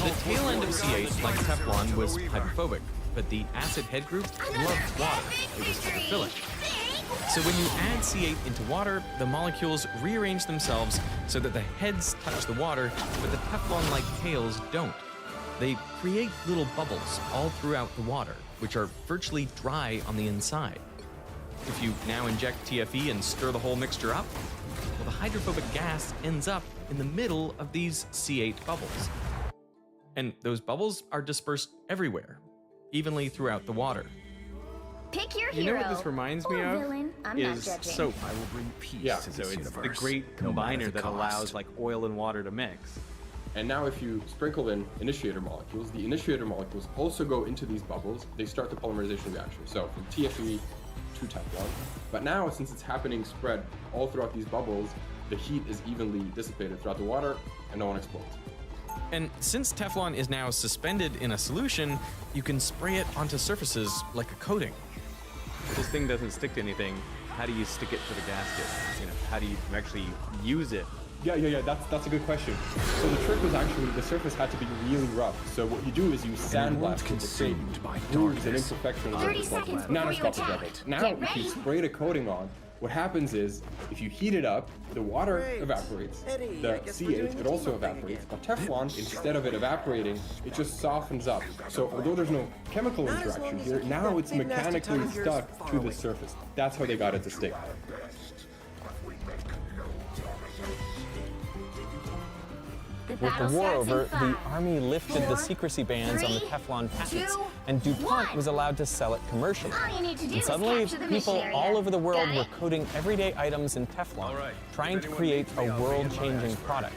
The tail end of C8, like Teflon, was hydrophobic, but the acid head group loved water. It was hydrophilic. So when you add C8 into water, the molecules rearrange themselves so that the heads touch the water, but the Teflon-like tails don't. They create little bubbles all throughout the water, which are virtually dry on the inside. If you now inject TFE and stir the whole mixture up, well, the hydrophobic gas ends up in the middle of these C8 bubbles. And those bubbles are dispersed everywhere, evenly throughout the water. Pick your You hero. know what this reminds me or of? villain. I'm Is not judging. soap. I will bring peace Yeah, to so this it's universe. the great no matter combiner the that cost. allows like oil and water to mix. And now if you sprinkle in initiator molecules, the initiator molecules also go into these bubbles. They start the polymerization reaction. So from TFE to Teflon. But now, since it's happening spread all throughout these bubbles, the heat is evenly dissipated throughout the water and no one explodes. And since Teflon is now suspended in a solution, you can spray it onto surfaces like a coating. If this thing doesn't stick to anything, how do you stick it to the gasket? You know, how do you actually use it? Yeah, that's a good question. So the trick was actually the surface had to be really rough. So what you do is you sandblast it to create grooves and imperfections. 30 seconds before you nanoscopic attack. levels. Now, Get if ready. you spray the coating on, what happens is if you heat it up, the water evaporates, the C8 it also evaporates, but Teflon, instead of it evaporating, it just softens up. So although there's no chemical interaction here, now it's mechanically stuck to the surface. That's how they got it to stick. With the war over, the Army lifted the secrecy bans on the Teflon patents, and DuPont was allowed to sell it commercially. All you need to do And is suddenly, capture the people mission area. all over the world Got were it? coating everyday items in Teflon, trying to create a world-changing product.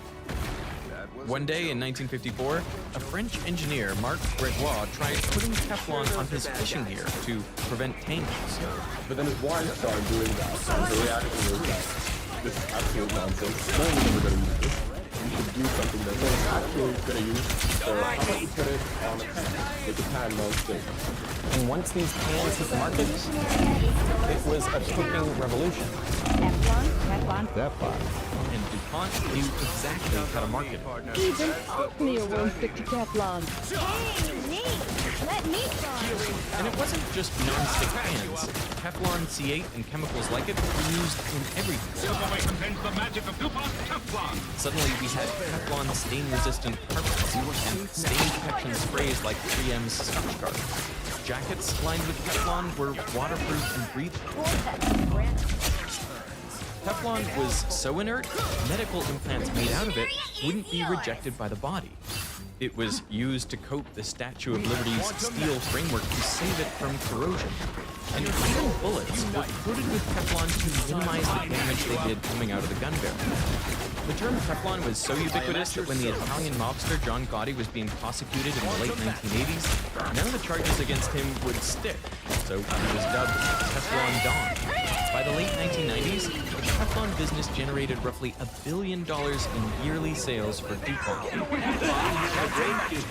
One day in 1954, a French engineer, Marc Gregoire, tried putting Teflon on his fishing gear to prevent tangles. But then his wife started doing that, and the reaction was that this is absolute nonsense. No one's ever going to use this. You should do something that no one's actually going to use. So how about you put it on a pan with the pan non-stick? And once these pans hit the market, it was a cooking revolution. Teflon. And DuPont knew exactly how to market it. Even oatmeal won't stick to Teflon. Let me try. And it wasn't just non-stick pans. Teflon, C8, and chemicals like it were used in everything. The magic of DuPont Teflon. Suddenly, we had Teflon stain-resistant carpets and stain protection sprays like 3M's Scotch Guard. Jackets lined with Teflon were waterproof and breathable. Teflon was so inert, medical implants made out of it wouldn't be rejected by the body. It was used to coat the Statue of Liberty's steel framework to save it from corrosion. And even bullets were coated with Teflon to minimize the damage they did coming out of the gun barrel. The term Teflon was so ubiquitous that when the Italian mobster John Gotti was being prosecuted in the late 1980s, none of the charges against him would stick, so he was dubbed Teflon Don. By the late 1990s, the Teflon business generated roughly $1 billion in yearly sales for DuPont.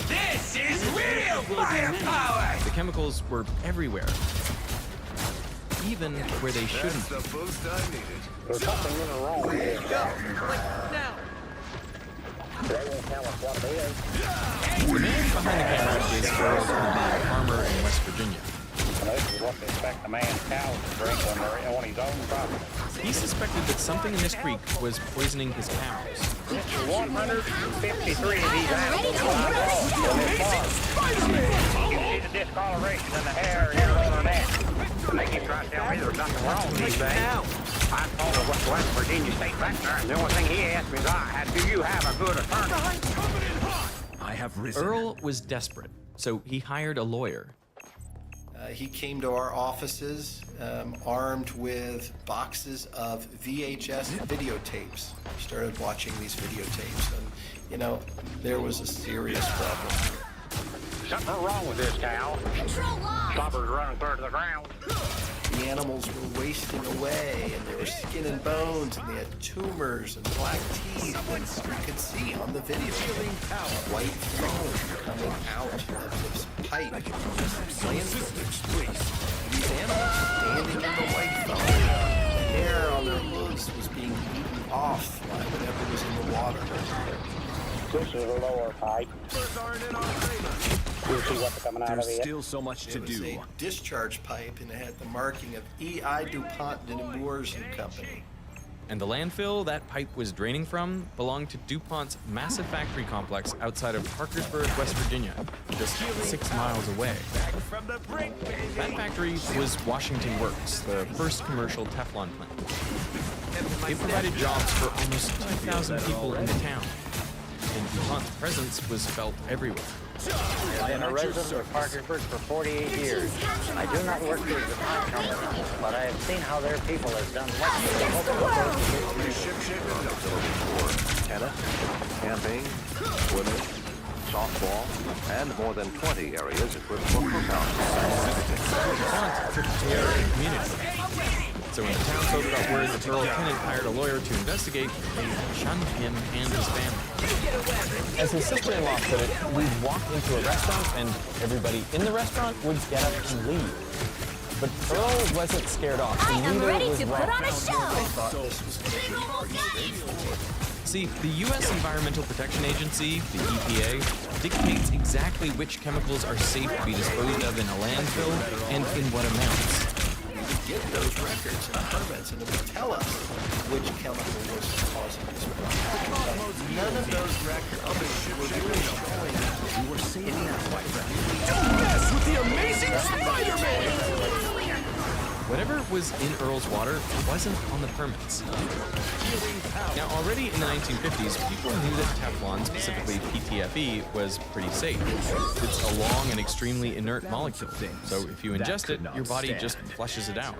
This is real firepower! The chemicals were everywhere, even where they shouldn't be. The boost I needed. There's something wrong here. Now. They won't tell us what it is. The man behind the camera is Earl Kennedy, a farmer in West Virginia. This is what they expect a man's cows to drink when they're on his own property. He suspected that something in this creek was poisoning his cows. 153 of these animals are lost on this farm. You can see the discoloration in the hair here on their neck. And they keep trying to tell me there's nothing wrong with these things. I called the West Virginia State Veterinary, and the only thing he asked me is, do you have a good attorney? I have risen. Earl was desperate, so he hired a lawyer. He came to our offices armed with boxes of VHS videotapes. Started watching these videotapes, and, you know, there was a serious problem. Something wrong with this cow. Control lock. Slobber's running clear to the ground. The animals were wasting away, and they were skin and bones, and they had tumors and black teeth. And you could see on the video white foam coming out of this pipe. These animals standing in the white foam. The hair on their hooves was being eaten off by whatever was in the water. This is a lower pipe. You'll see what's coming out of There's it. still so much to It was do. a discharge pipe, and it had the marking of E.I. DuPont de Nemours and Company. And the landfill that pipe was draining from belonged to DuPont's massive factory complex outside of Parkersburg, West Virginia, just 6 miles away. That factory was Washington Works, the first commercial Teflon plant. It provided jobs for almost 2,000 people in the town, and DuPont's presence was felt everywhere. I've been a resident of Parkersburg for 48 years. I do not work for the DuPont company, but I have seen how their people have done much for the local tennis, camping, swimming, softball, and more than 20 areas equipped for cookouts. DuPont took care of the community. So when the townsfolk got word that Earl Kennedy hired a lawyer to investigate, they shunned him and his family. As his sister-in-law put it, we'd walk into a restaurant and everybody in the restaurant would get up and leave. But Earl wasn't scared off, and neither was Rob. See, the U.S. Environmental Protection Agency, the EPA, dictates exactly which chemicals are safe to be disposed of in a landfill and in what amounts. Get those records and permits, and it would tell us which chemical was causing this problem. But none of those records were really showing we were seeing that white record. Don't mess with the amazing Spider-Man! Whatever was in Earl's water wasn't on the permits. Now, already in the 1950s, people knew that Teflon, specifically PTFE, was pretty safe. It's a long and extremely inert molecule, so if you ingest it, your body just flushes it out.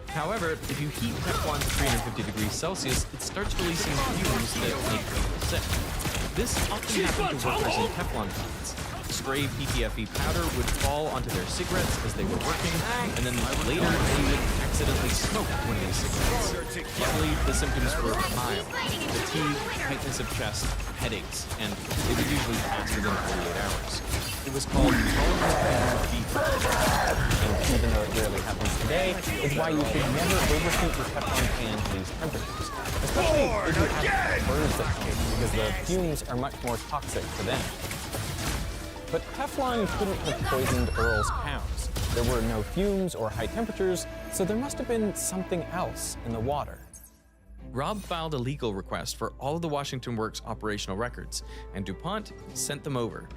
However, if you heat Teflon to 350 degrees Celsius, it starts releasing fumes that make people sick. This often happened to workers in Teflon plants. Stray PTFE powder would fall onto their cigarettes as they were working, and then later they would accidentally smoke one of these cigarettes. Luckily, the symptoms were mild: fatigue, tightness of chest, headaches, and they would usually pass within 48 hours. It was called tolerant fever. And even though it rarely happens today, it's why you should never overheat your Teflon pan to these temperatures, especially if you have birds at home, because the fumes are much more toxic to them. But Teflon couldn't have poisoned Earl's cows. There were no fumes or high temperatures, so there must have been something else in the water. Rob filed a legal request for all of the Washington Works operational records, and DuPont sent them over.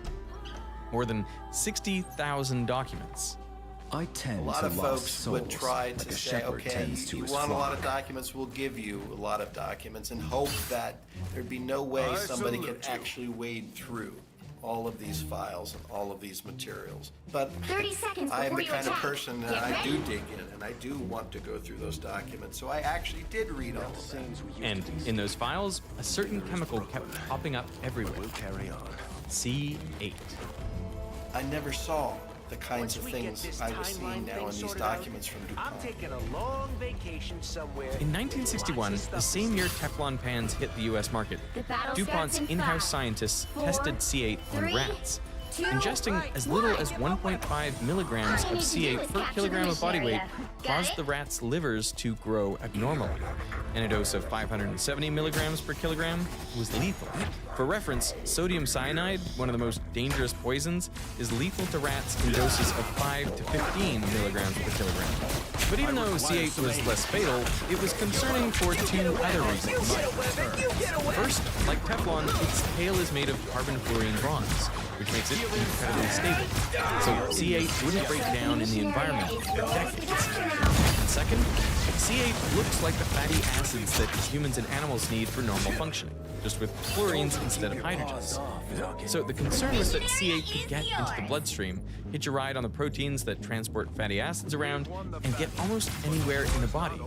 More than 60,000 documents. I tend A lot to of love folks souls, would try like to a say, shepherd okay, tends to you his want a lot flock. of documents, we'll give you a lot of documents, and hope that there'd be no way somebody could actually wade through all of these files and all of these materials. But 30 seconds I am before the you kind of attack. person that Get I ready. do dig in, and I do want to go through those documents, so I actually did read all of them. And in those files, a certain chemical kept popping up everywhere. C8. I never saw the kinds of things I was seeing now in these documents from DuPont. I'm taking a long vacation somewhere. In 1961, the same year Teflon pans hit the U.S. market, The battle DuPont's starts in in-house 5, scientists 4, tested C8 on 3, rats. Ingesting as little as 1.5 milligrams of C8 per kilogram of body weight caused the rats' livers to grow abnormally, and a dose of 570 milligrams per kilogram was lethal. For reference, sodium cyanide, one of the most dangerous poisons, is lethal to rats in doses of 5 to 15 milligrams per kilogram. But even though C8 was less fatal, it was concerning for two other reasons. First, like Teflon, its tail is made of carbon-fluorine bonds, which makes it incredibly stable. So C8 wouldn't break down in the environment for decades. And second, C8 looks like the fatty acids that humans and animals need for normal functioning, just with fluorines instead of hydrogens. So the concern was that C8 could get into the bloodstream, hitch a ride on the proteins that transport fatty acids around, and get almost anywhere in the body.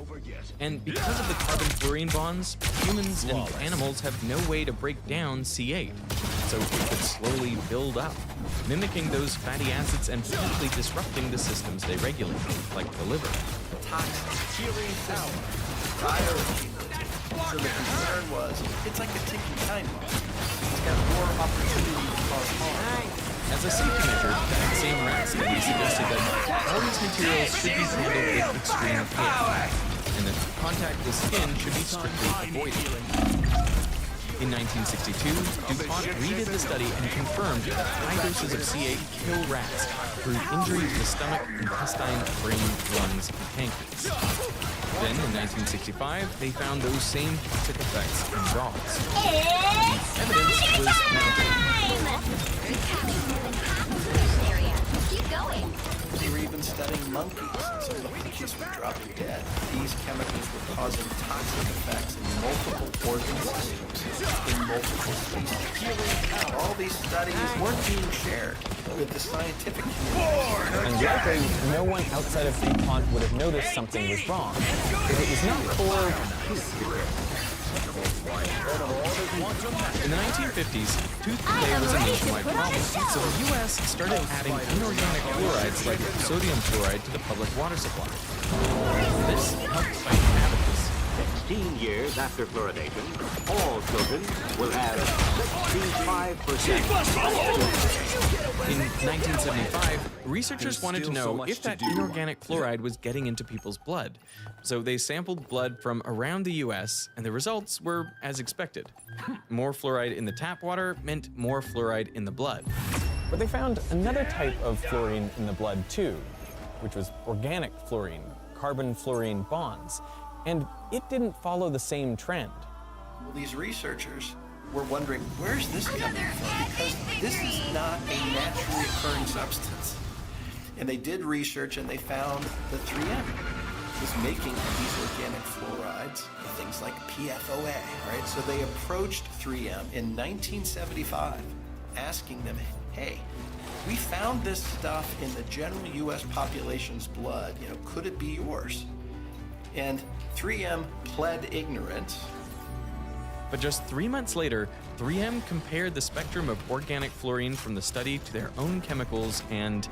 And because of the carbon-fluorine bonds, humans and animals have no way to break down C8, so it could slowly build up, mimicking those fatty acids and potentially disrupting the systems they regulate, like the liver. Toxic, healing power, bioaccumulative. So the concern was, it's like a ticking time bomb. It's got more opportunity to cause harm. As a safety measure, that same rat study suggested that all these materials should be handled with extreme care, and that contact with skin should be strictly avoided. In 1962, DuPont redid the study and confirmed that high doses of C8 kill rats through injury to the stomach, intestine, brain, lungs, and pancreas. Then, in 1965, they found those same toxic effects in dogs. The evidence was mounting. Keep going. They were even studying monkeys, and some of the monkeys were dropping dead. These chemicals were causing toxic effects in multiple organ systems, in multiple species. All these studies weren't being shared with the scientific community. And likely, no one outside of DuPont would have noticed something was wrong. If it was not for... In the 1950s, tooth decay was a nationwide problem, so the U.S. started adding inorganic fluorides like sodium fluoride to the public water supply. This helped fight cavities. 16 years after fluoridation, all children will have 65%. In 1975, researchers wanted to know if that inorganic fluoride was getting into people's blood. So they sampled blood from around the US, and the results were as expected. More fluoride in the tap water meant more fluoride in the blood. But they found another type of fluorine in the blood too, which was organic fluorine, carbon-fluorine bonds. And it didn't follow the same trend. Well, these researchers were wondering, where's this coming from? Because this is not a naturally occurring substance. And they did research and they found that 3M was making these organic fluorides, things like PFOA, right? So they approached 3M in 1975, asking them, hey, we found this stuff in the general US population's blood, could it be yours? And 3M pled ignorance. But just 3 months later, 3M compared the spectrum of organic fluorine from the study to their own chemicals, and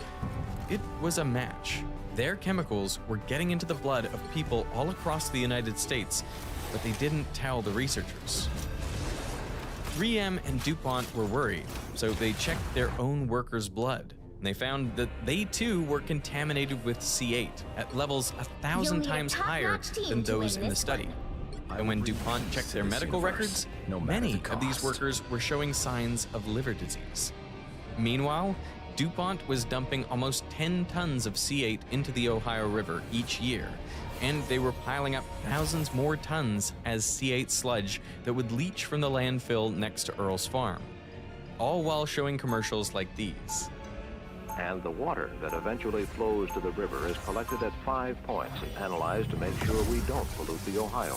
it was a match. Their chemicals were getting into the blood of people all across the United States, but they didn't tell the researchers. 3M and DuPont were worried, so they checked their own workers' blood. And they found that they too were contaminated with C8 at levels 1,000 times higher than those in the study. And when DuPont checked their medical records, many of these workers were showing signs of liver disease. Meanwhile, DuPont was dumping almost 10 tons of C8 into the Ohio River each year, and they were piling up thousands more tons as C8 sludge that would leach from the landfill next to Earl's farm, all while showing commercials like these. And the water that eventually flows to the river is collected at 5 points and analyzed to make sure we don't pollute the Ohio.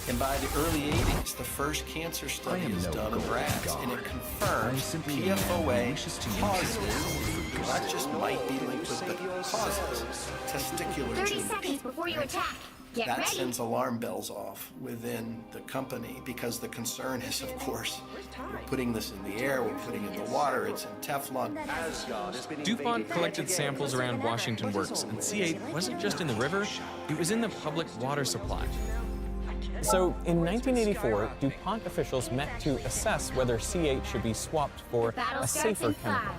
And by the early 80s, the first cancer study is done in rats, and it confirms PFOA causes, not just might be linked with, but causes testicular 30 tumors. seconds before you attack. Get That ready. sends alarm bells off within the company because the concern is, of course, we're putting this in the air, we're putting it in the water, it's in Teflon. DuPont collected samples around Washington Works, and C8 wasn't just in the river, it was in the public water supply. So, in 1984, DuPont officials met to assess whether C8 should be swapped for a safer chemical.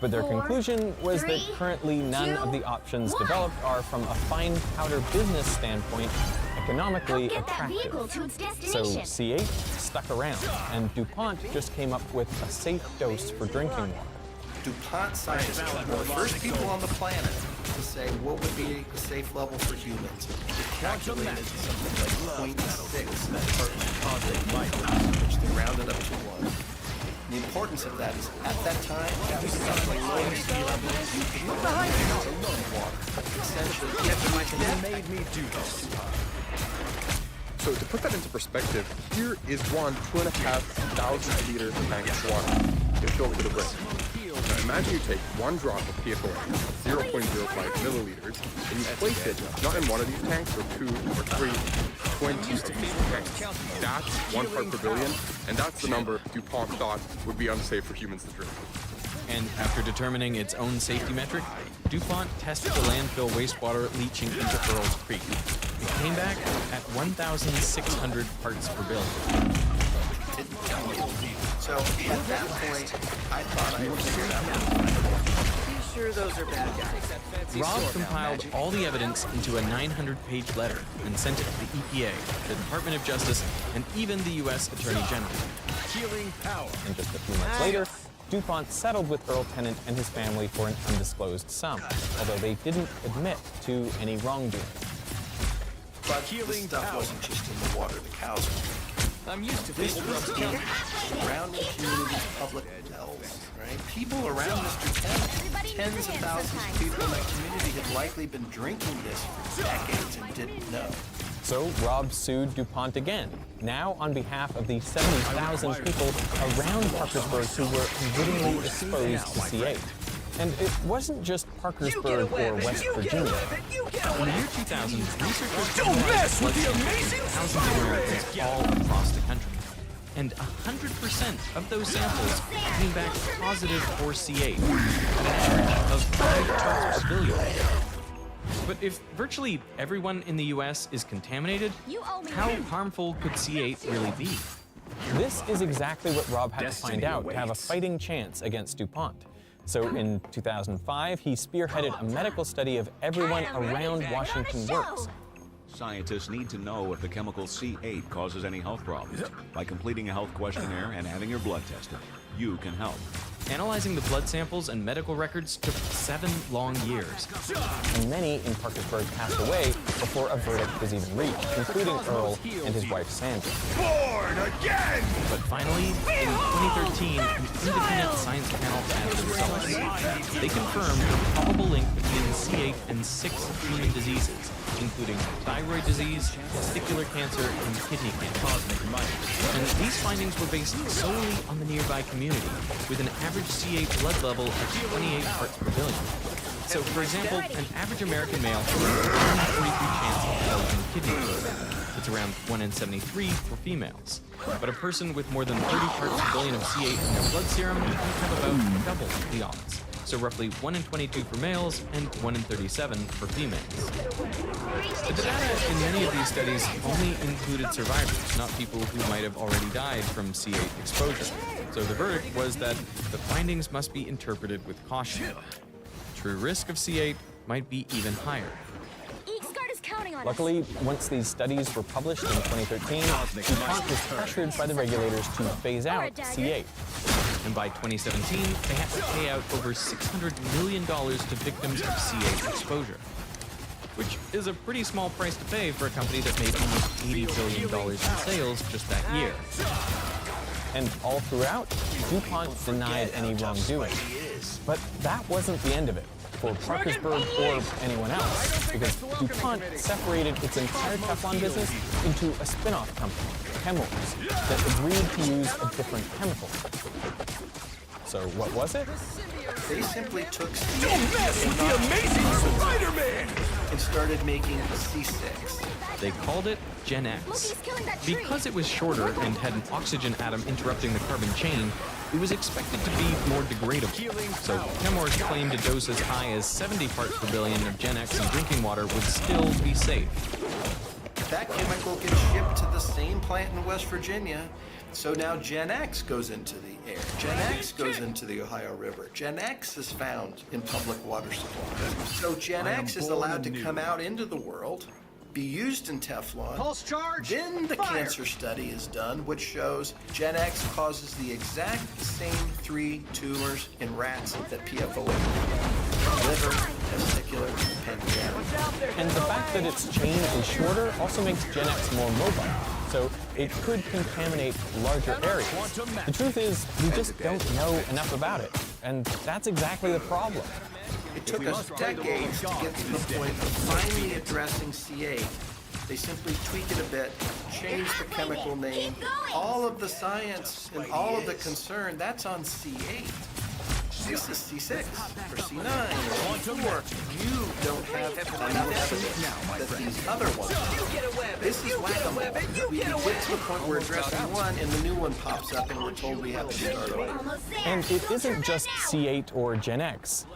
But their 4, conclusion was that 3, currently none 2, of the options 1. developed are, from a fine powder business standpoint, economically Help get that attractive. vehicle to its So destination. C8 stuck around, and DuPont just came up with a safe dose for drinking water. DuPont scientists were the first people on the planet to say what would be a safe level for humans. It calculated something like 0.6 part per which they rounded up to 1. The importance of that is, at that time, that was about the lowest level you could go in water. Essentially, made me do this. So to put that into perspective, here is one 2,500 liter tank of water. You can fill it to the brim. Now imagine you take one drop of PFOA, 0.05 milliliters, and you place it not in one of these tanks, or 2 or 3, 20 of these tanks. That's 1 part per billion, and that's the number DuPont thought would be unsafe for humans to drink. And after determining its own safety metric, DuPont tested the landfill wastewater leaching into Earls Creek. It came back at 1,600 parts per billion. so at that point, I thought I would figure it out. You sure those are bad guys? Rob compiled all the evidence into a 900-page letter and sent it to the EPA, the Department of Justice, and even the U.S. Attorney General. Healing power. And just a few months later, DuPont settled with Earl Tennant and his family for an undisclosed sum, although they didn't admit to any wrongdoing. But this stuff wasn't just in the water the cows were drinking. I'm used to This was in surrounding communities' public wells, right? People around Mr. Tennant, tens of thousands of people in that community had likely been drinking this for decades and didn't know. So Rob sued DuPont again, now on behalf of the 70,000 people around Parkersburg who were unwittingly exposed to C8. And it wasn't just Parkersburg or West Virginia. In the year 2000, researchers Don't mess with the amazing thousands of Americans all across the country. And 100% of those samples came back positive for C8, at an average of 5 parts per billion. But if virtually everyone in the US is contaminated, how harmful could C8 really be? This is exactly what Rob had to find out to have a fighting chance against DuPont. So in 2005, he spearheaded a medical study of everyone around Washington Works. Scientists need to know if the chemical C8 causes any health problems. By completing a health questionnaire and having your blood tested, you can help. Analyzing the blood samples and medical records took 7 long years. And many in Parkersburg passed away before a verdict was even reached, including Earl and his wife Sandra. Born again! But finally, in 2013, an independent science panel had the results. They confirmed the probable link between C8 and 6 human diseases, including thyroid disease, testicular cancer, and kidney cancer. And these findings were based solely on the nearby community, with an average C8 blood level of 28 parts per billion. So, for example, an average American male has a 43% chance of developing kidney failure. It's around 1 in 73 for females. But a person with more than 30 parts per billion of C8 in their blood serum might have about double the odds. So roughly 1 in 22 for males and 1 in 37 for females. But the data in many of these studies only included survivors, not people who might have already died from C8 exposure. So the verdict was that the findings must be interpreted with caution. True risk of C8 might be even higher. Luckily, once these studies were published in 2013, DuPont was pressured by the regulators to phase out C8. And by 2017, they had to pay out over $600 million to victims of C8 exposure, which is a pretty small price to pay for a company that made almost $80 billion in sales just that year. And all throughout, DuPont denied any wrongdoing. But that wasn't the end of it for Parkersburg or anyone else, because DuPont separated its entire Teflon business into a spin-off company, Chemours, that agreed to use a different chemical. So what was it? They simply took Don't mess with the amazing Spider-Man! and started making C6. They called it Gen X. Because it was shorter and had an oxygen atom interrupting the carbon chain, it was expected to be more degradable. So Chemours claimed a dose as high as 70 parts per billion of Gen X in drinking water would still be safe. That chemical gets shipped to the same plant in West Virginia So now Gen X goes into the air. Gen X goes into the Ohio River. Gen X is found in public water supply. So Gen X is allowed to come out into the world, be used in Teflon. Pulse charge. Then the Fire. cancer study is done, which shows Gen X causes the exact same 3 tumors in rats that PFOA: liver, testicular, pancreatic. And the fact that its chain is shorter also makes Gen X more mobile, so it could contaminate larger areas. The truth is, we just don't know enough about it, and that's exactly the problem. It took us decades to get to the point of finally addressing C8. They simply tweak it a bit, change the chemical name. All of the science and all of the concern, that's on C8. This is C6 or C9 or C4. You don't have enough evidence that these other ones have. This is whack-a-mole. We get to the point where we're addressing one and the new one pops up and we're told we have to start over. And it isn't just C8 or Gen X.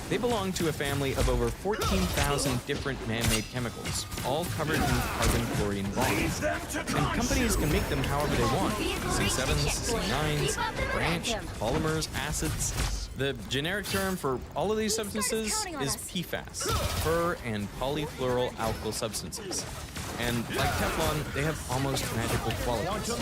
They belong to a family of over 14,000 different man-made chemicals, all covered in carbon-fluorine bonds. And companies can make them however they want. C7s, C9s, branch, polymers, acids. The generic term for all of these substances is PFAS, per- and polyfluoral alkyl substances. And like Teflon, they have almost magical qualities.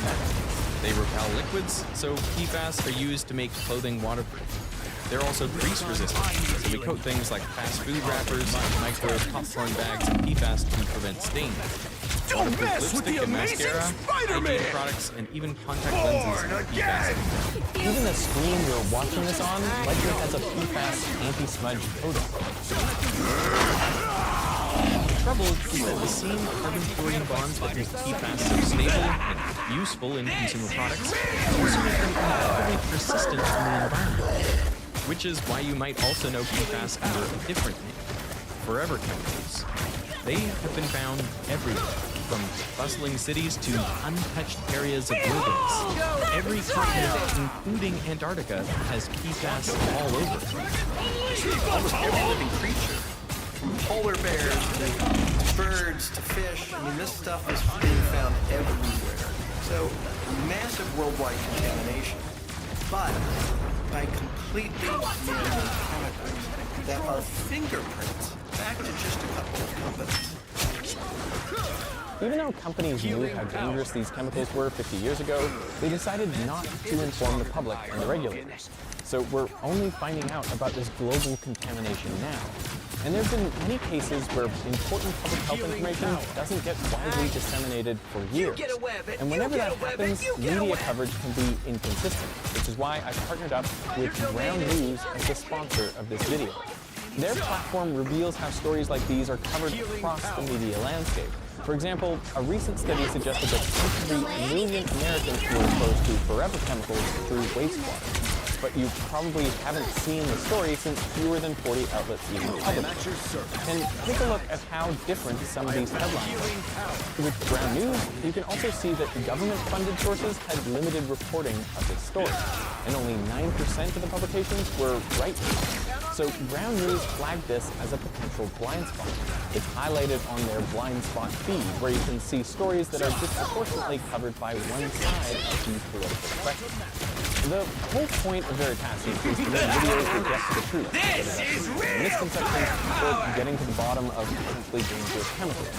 They repel liquids, so PFAS are used to make clothing waterproof. They're also grease resistant, so we coat things like fast food wrappers, microwave popcorn bags, and PFAS to prevent stains. Don't mess with the and amazing mascara, Spider-Man! hygiene products, and even contact lenses are PFAS. Even the screen you're watching this on likely has a PFAS anti-smudge coating. The trouble is that the same carbon-fluorine bonds that make PFAS so stable and useful in consumer products also make them incredibly persistent in the environment. Which is why you might also know PFAS under a different name, forever chemicals. They have been found everywhere, from bustling cities to untouched areas of wilderness. Every continent, including Antarctica, has PFAS all over. Almost every living creature, from polar bears to birds to fish, I mean, this stuff is being found everywhere. So, massive worldwide contamination. But by completely man-made chemicals that are fingerprints back to just a couple of companies. Even though companies knew how dangerous these chemicals were 50 years ago, they decided not to inform the public and the regulators. So we're only finding out about this global contamination now. And there have been many cases where important public health information doesn't get widely disseminated for years. And whenever that happens, media coverage can be inconsistent, which is why I've partnered up with Ground News as the sponsor of this video. Their platform reveals how stories like these are covered across the media landscape. For example, a recent study suggested that 23 million Americans were exposed to forever chemicals through wastewater. But you probably haven't seen the story since fewer than 40 outlets even published it. And take a look at how different some of these headlines are. With Ground News, you can also see that government-funded sources had limited reporting of this story, and only 9% of the publications were right-wing. So Ground News flagged this as a potential blind spot. It's highlighted on their blind spot feed, where you can see stories that are disproportionately covered by one side of the political spectrum. The whole point of Veritasium is to make videos that get to the truth. This is real! Misconceptions or getting to the bottom of potentially dangerous chemicals.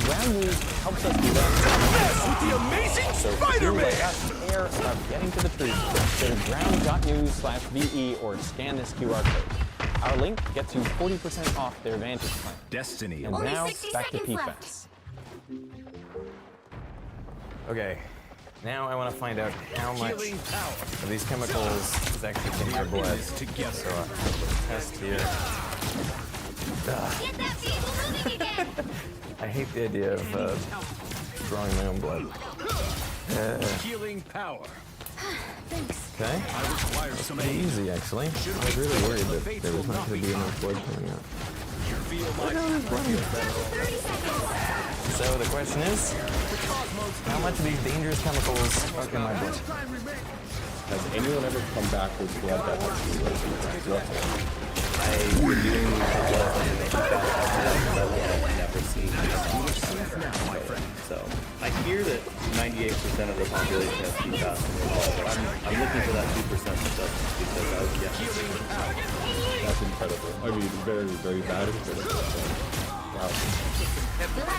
Ground News helps us do that. Yes, with the amazing Spider-Man! If you like us care about getting to the truth, go to ground.news/VE or scan this QR code. Our link gets you 40% off their Vantage plan. Destiny. And now, back to PFAS. Okay, now I want to find out how much of these chemicals is actually in your blood. So I'll put a test here. Get that vehicle moving again! I hate the idea of drawing my own blood. Healing power. Okay. That's pretty easy, actually. I was really worried that there was not going to be enough blood coming out. So the question is, how much of these dangerous chemicals are in my blood? Has anyone ever come back with blood that has been I've been doing I've never seen so I hear that 98% of the population has PFAS in their blood, but I'm looking for that 2% just because That's incredible. I mean, very, very bad. Wow.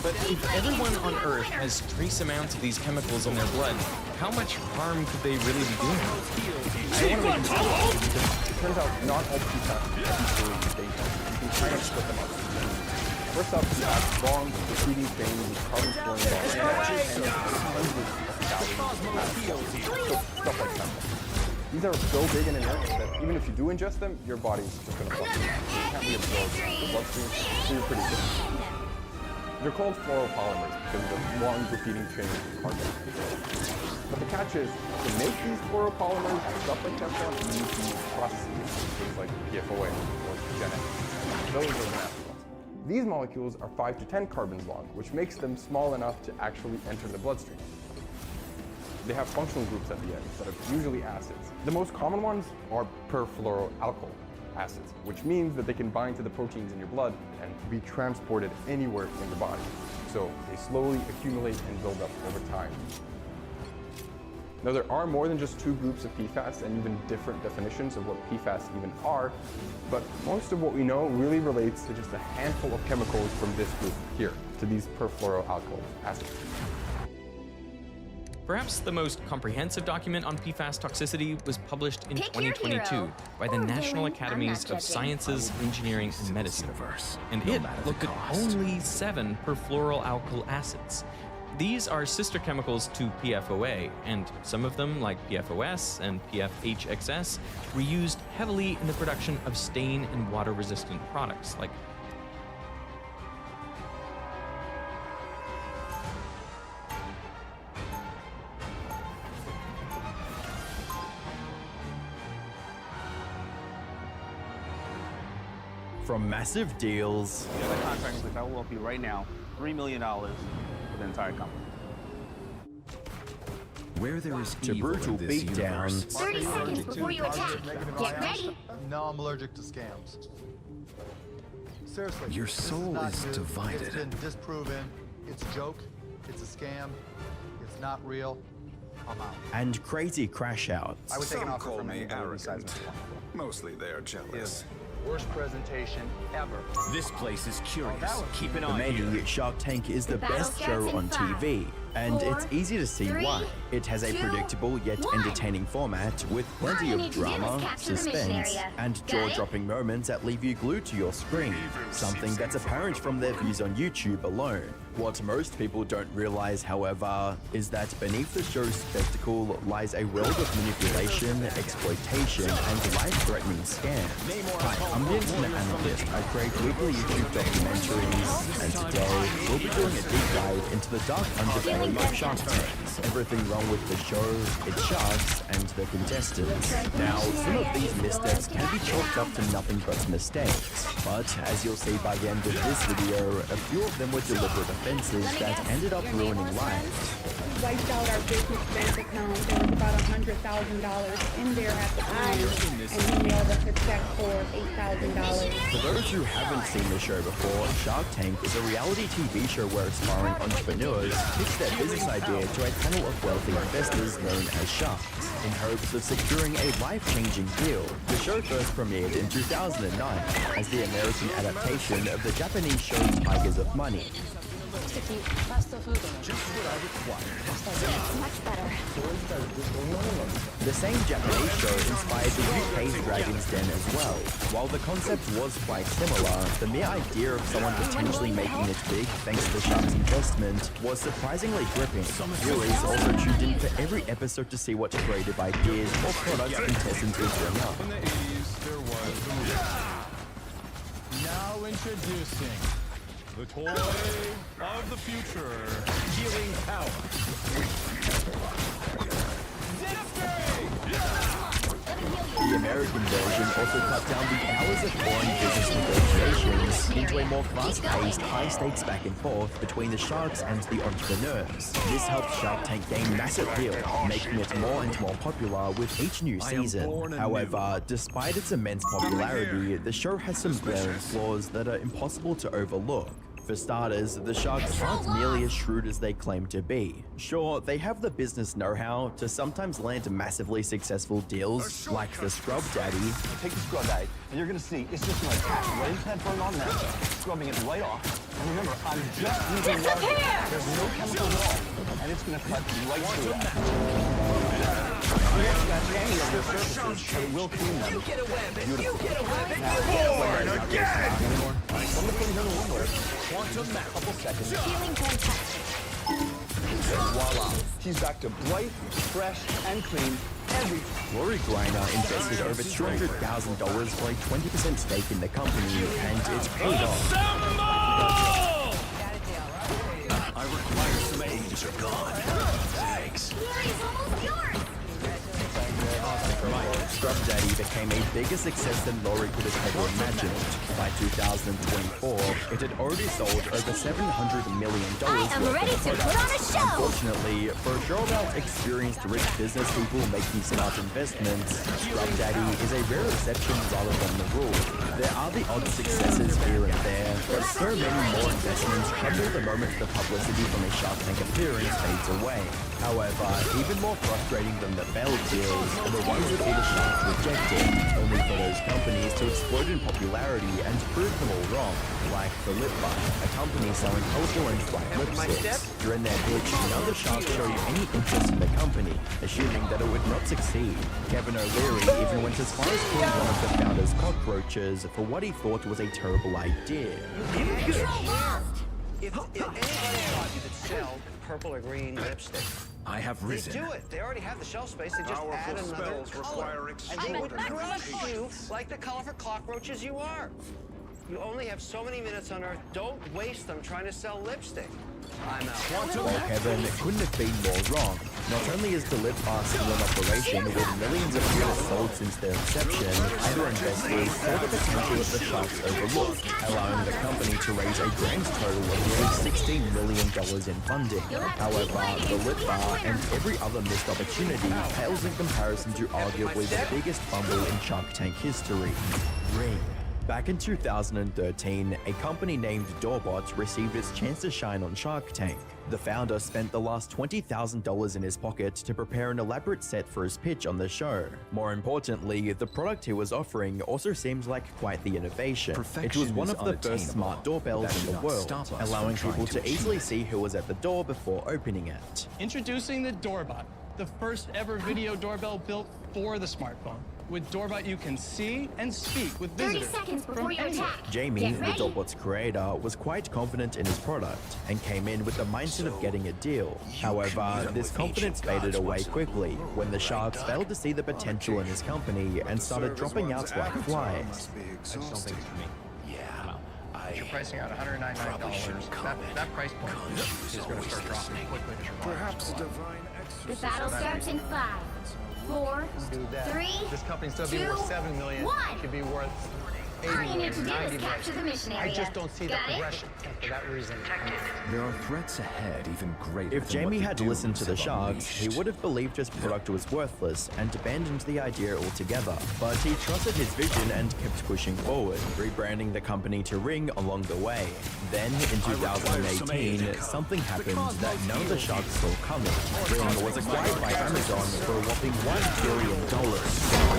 But if everyone on Earth has trace amounts of these chemicals in their blood, how much harm could they really be doing? I want to make this clear because it turns out not all PFAS are equally dangerous. You can kind of split them up. First up, you have long, repeating chains with carbon-forming bonds and hundreds of calories. Stuff like that. These are so big and inert that even if you do ingest them, your body's just going to flush them. You can't reabsorb the bloodstream, so you're pretty sick. They're called fluoropolymers because of the long, repeating chains of carbon. But the catch is, to make these fluoropolymers and stuff like Teflon, you need to use processes, things like PFOA or Gen X. Those are the nasty ones. These molecules are 5 to 10 carbons long, which makes them small enough to actually enter the bloodstream. They have functional groups at the end that are usually acids. The most common ones are perfluoroalkyl acids, which means that they can bind to the proteins in your blood and be transported anywhere in your body. So they slowly accumulate and build up over time. Now there are more than just 2 groups of PFAS and even different definitions of what PFAS even are, but most of what we know really relates to just a handful of chemicals from this group here, to these perfluoroalkyl acids. Perhaps the most comprehensive document on PFAS toxicity was published in 2022 by the National Academies of Sciences, Engineering, and Medicine. And it looked at only 7 perfluoroalkyl acids. These are sister chemicals to PFOA, and some of them, like PFOS and PFHXS, were used heavily in the production of stain and water-resistant products like From massive deals. The other contracts, which I will offer you right now, $3 million for the entire company. Where there is to evil brutal in this beatdowns. 30 seconds before you attack. Get ready. No, I'm allergic to scams. Seriously. Your this soul not is new. divided. It's been disproven. It's a joke. It's a scam. It's not real. I'm out. And crazy crash outs. I would take an offer from anybody besides Mr. Wonderful. Mostly they are jealous. Worst presentation ever. This place is curious. Keep an For eye here. many, Shark Tank is the best show on TV. And it's easy to see why. It has a predictable yet entertaining format with plenty of drama, suspense, and jaw-dropping moments that leave you glued to your screen. Something that's apparent from their views on YouTube alone. What most people don't realize, however, is that beneath the show's spectacle lies a world of manipulation, exploitation, and life-threatening scams. Hi, I'm the Internet Analyst. I create weekly YouTube documentaries, and today we'll be doing a deep dive into the dark underbelly of Shark Tank. Everything wrong with the show, its sharks, and the contestants. Now, some of these missteps can be chalked up to nothing but mistakes, but as you'll see by the end of this video, a few of them were deliberate offenses that ended up ruining lives. Wiped out our business bank account. There was about $100,000 in there at the time, and he mailed us a check for $8,000. For those who haven't seen the show before, Shark Tank is a reality TV show where aspiring entrepreneurs pitch their business idea to a panel of wealthy investors known as sharks, in hopes of securing a life-changing deal. The show first premiered in 2009 as the American adaptation of the Japanese show Tigers of Money. Just what I require. Much better. The same Japanese show inspired the UK's Dragon's Den as well. While the concept was quite similar, the mere idea of someone potentially making it big thanks to the shark's investment was surprisingly gripping. Viewers also tuned in for every episode to see what creative ideas or products contestants would bring up. In the 80s, there was Now introducing the toy of the future. Healing power. The American version also cut down the hours of boring business negotiations into a more fast-paced, high-stakes back and forth between the sharks and the entrepreneurs. This helped Shark Tank gain massive appeal, making it more and more popular with each new season. However, despite its immense popularity, the show has some glaring flaws that are impossible to overlook. For starters, the Sharks aren't nearly as shrewd as they claim to be. Sure, they have the business know-how to sometimes land massively successful deals, like the Scrub Daddy. Take the Scrub Daddy, and you're gonna see it's just gonna attack right into that burn on there, scrubbing it right off. And remember, I'm just using water. There's no chemicals at all, and it's gonna cut right through that. You won't scratch any of the surfaces, but it will clean them. You get a web, and you get a web, and Now, you born again! I'm gonna put it in the water. Quantum map. Couple seconds. Feeling fantastic. Voila. She's back to bright, fresh, and clean every Lori Greiner invested over $200,000 for a 20% stake in the company, and it's paid off. I require some aid. Are gone. Thanks. Glory's almost yours. Scrub Daddy became a bigger success than Lori could have ever imagined. By 2024, it had already sold over $700 million I am worth ready of to put products. on a show. Unfortunately, for a show about experienced rich business people making smart investments, Scrub Daddy is a rare exception rather than the rule. There are the odd successes here and there, but so many more investments crumble the moment the publicity from a Shark Tank appearance fades away. However, even more frustrating than the failed deals are the ones that all the Sharks rejected, only for those companies to explode in popularity and prove them all wrong, like the Lip Bar, a company selling colorful and bright lipsticks. During their pitch, none of the Sharks showed any interest in the company, assuming that it would not succeed. Kevin O'Leary even went as far as calling one of the founders cockroaches for what he thought was a terrible idea. If anybody thought you could sell purple or green lipstick, I have they risen. do it. They already have the shelf space. They just add another color. And they would crush you like the colorful cockroaches you are. You only have so many minutes on Earth. Don't waste them trying to sell lipstick. I'm out. Well, Kevin couldn't have been more wrong. Not only is the Lip Bar still in operation with millions of units sold since their inception, other investors saw the potential of the Sharks overlooked, allowing the company to raise a grand total of nearly $16 million in funding. However, the Lip Bar and every other missed opportunity pales in comparison to arguably the biggest fumble in Shark Tank history. Ring. Back in 2013, a company named Doorbot received its chance to shine on Shark Tank. The founder spent the last $20,000 in his pocket to prepare an elaborate set for his pitch on the show. More importantly, the product he was offering also seemed like quite the innovation. It was one of the first smart doorbells in the world, allowing people to easily see who was at the door before opening it. Introducing the Doorbot, the first ever video doorbell built for the smartphone. With Doorbot, you can see and speak with 30 visitors. seconds before you attack. Jamie, the Doorbot's creator, was quite confident in his product and came in with the mindset of getting a deal. However, this confidence faded away quickly when the Sharks failed to see the potential in his company and started dropping out like flies. I just don't think it's for me. You're pricing out $199. That price point is going to start dropping quickly. Perhaps divine The battle starts in 5, 4, 3, This company's still 2, be worth $7 million. 1. It could be worth All 80 you need to million, do 90 is capture the mission million. area. I just don't see the Got it? progression. And for that reason, There are threats ahead even greater If than Jamie what the had listened to the dudes have Sharks, he unleashed. would have believed his product was worthless and abandoned the idea altogether. But he trusted his vision and kept pushing forward, rebranding the company to Ring along the way. Then, in 2018, something happened that none of the Sharks saw coming. Ring was acquired by Amazon for a whopping $1 billion.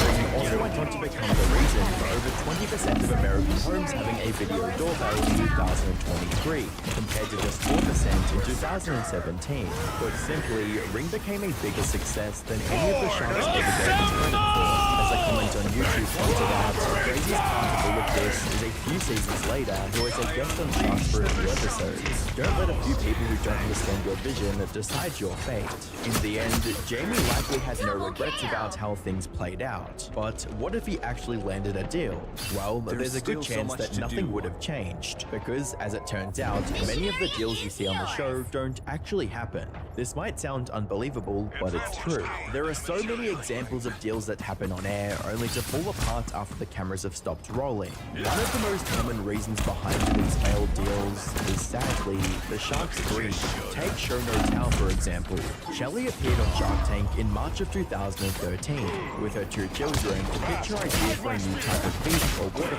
Ring also went on to become the reason for over 20% of American homes having a video doorbell in 2023, compared to just 4% in 2017. Put simply, Ring became a bigger success than any of the Sharks ever gave us credit for. As a comment on YouTube pointed out, the craziest part of all of this is a few seasons later, he was a guest on Sharks for a few episodes. Don't let a few people who don't understand your vision decide your fate. In the end, Jamie likely had no regrets about how things played out. But what if he actually landed a deal? Well, there's a good chance that nothing would have changed, because as it turns out, many of the deals you see on the show don't actually happen. This might sound unbelievable, but it's true. There are so many examples of deals that happen on air only to fall apart after the cameras have stopped rolling. One of the most common reasons behind these failed deals is sadly the Sharks' greed. Take Show No Tell for example. Shelley appeared on Shark Tank in March of 2013 with her 2 children to pitch her idea for a new type of beach or watercolor.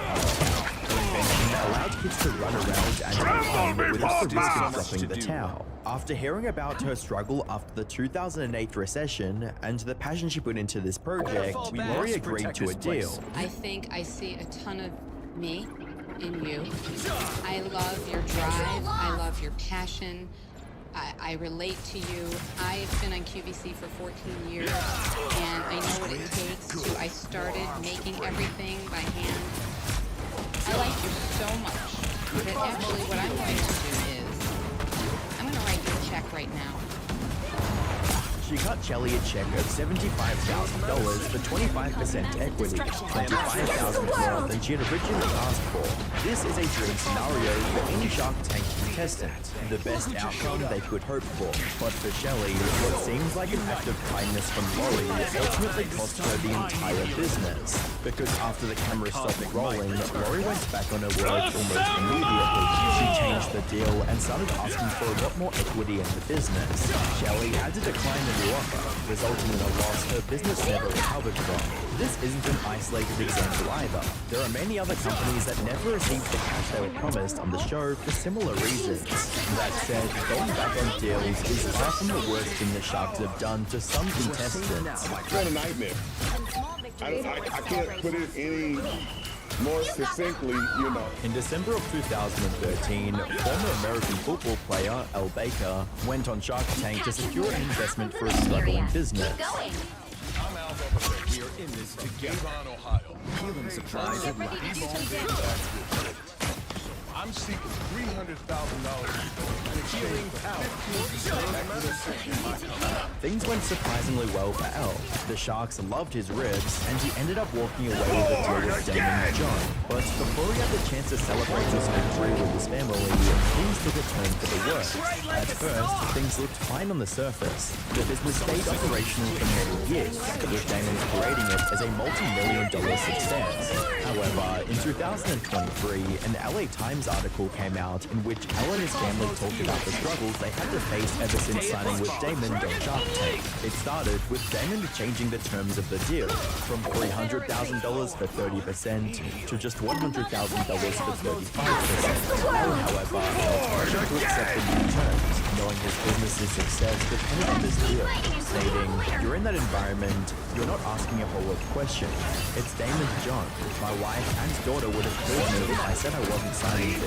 The invention allowed kids to run around and have fun without the risk of dropping the towel. After hearing about her struggle after the 2008 recession and the passion she put into this project, Lori agreed to a deal. I think I see a ton of me in you. I love your drive. I love your passion. I relate to you. I've been on QVC for 14 years, and I know what it takes to. I started making everything by hand. I like you so much that actually what I'm going to do is I'm going to write you a check right now. She cut Shelly a check of $75,000 for 25% equity, $25,000 more than she had originally asked for. This is a dream scenario for any Shark Tank contestant, the best outcome they could hope for. But for Shelly, what seems like an act of kindness from Lori ultimately cost her the entire business. Because after the camera stopped rolling, Lori went back on her word almost immediately. She changed the deal and started asking for a lot more equity in the business. Shelly had to decline the new offer, resulting in a loss her business never recovered from. This isn't an isolated example either. There are many other companies that never received the cash they were promised on the show for similar reasons. That said, going back on deals is far from the worst thing the Sharks have done to some contestants. It's been a nightmare. I can't put it any more succinctly, you know. In December of 2013, former American football player Elle Baker went on Shark Tank to secure an investment for a struggling business. I'm Al Bubba. We are in this together. Ohio. Healing supplies at last. I'm seeking $300,000 in healing power. Things went surprisingly well for Elle. The Sharks loved his ribs, and he ended up walking away with a deal with Damon and John. But before he had the chance to celebrate his victory with his family, things took a turn for the worse. At first, things looked fine on the surface. The business stayed operational for many years, with Damon creating it as a multi-million-dollar success. However, in 2023, an LA Times article came out in which Elle and his family talked about the struggles they had to face ever since signing with Damon on Shark Tank. It started with Damon changing the terms of the deal from $300,000 for 30% to just $100,000 for 35%. Elle, however, felt pressure to accept the new terms, knowing his business's success depended on this deal, stating, "You're in that environment, you're not asking a whole lot of questions. It's Damon to John. My wife and daughter would have killed me if I said I wasn't signing this."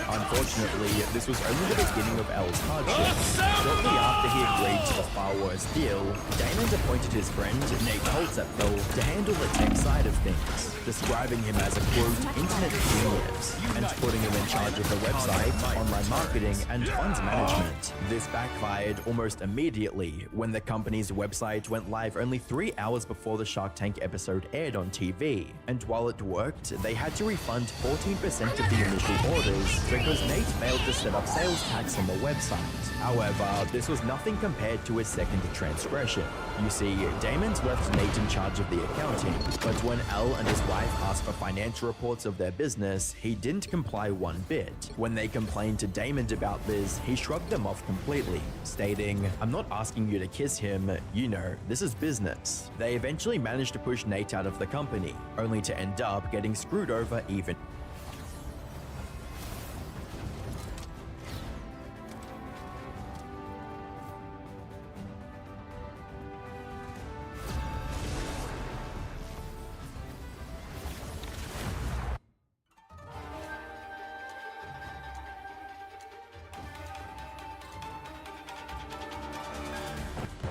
Unfortunately, this was only the beginning of Elle's hardship. Shortly after he agreed to the far worse deal, Damon appointed his friend, Nate Holtzapfel, to handle the tech side of things, describing him as a, quote, internet genius, and putting him in charge of the website, online marketing, and funds management. This backfired almost immediately when the company's website went live only 3 hours before the Shark Tank episode aired on TV. And while it worked, they had to refund 14% of the initial orders because Nate failed to set up sales tax on the website. However, this was nothing compared to his second transgression. You see, Damon's left Nate in charge of the accounting, but when Elle and his wife asked for financial reports of their business, he didn't comply one bit. When they complained to Damon about this, he shrugged them off completely, stating, "I'm not asking you to kiss him, you know, this is business." They eventually managed to push Nate out of the company, only to end up getting screwed over even.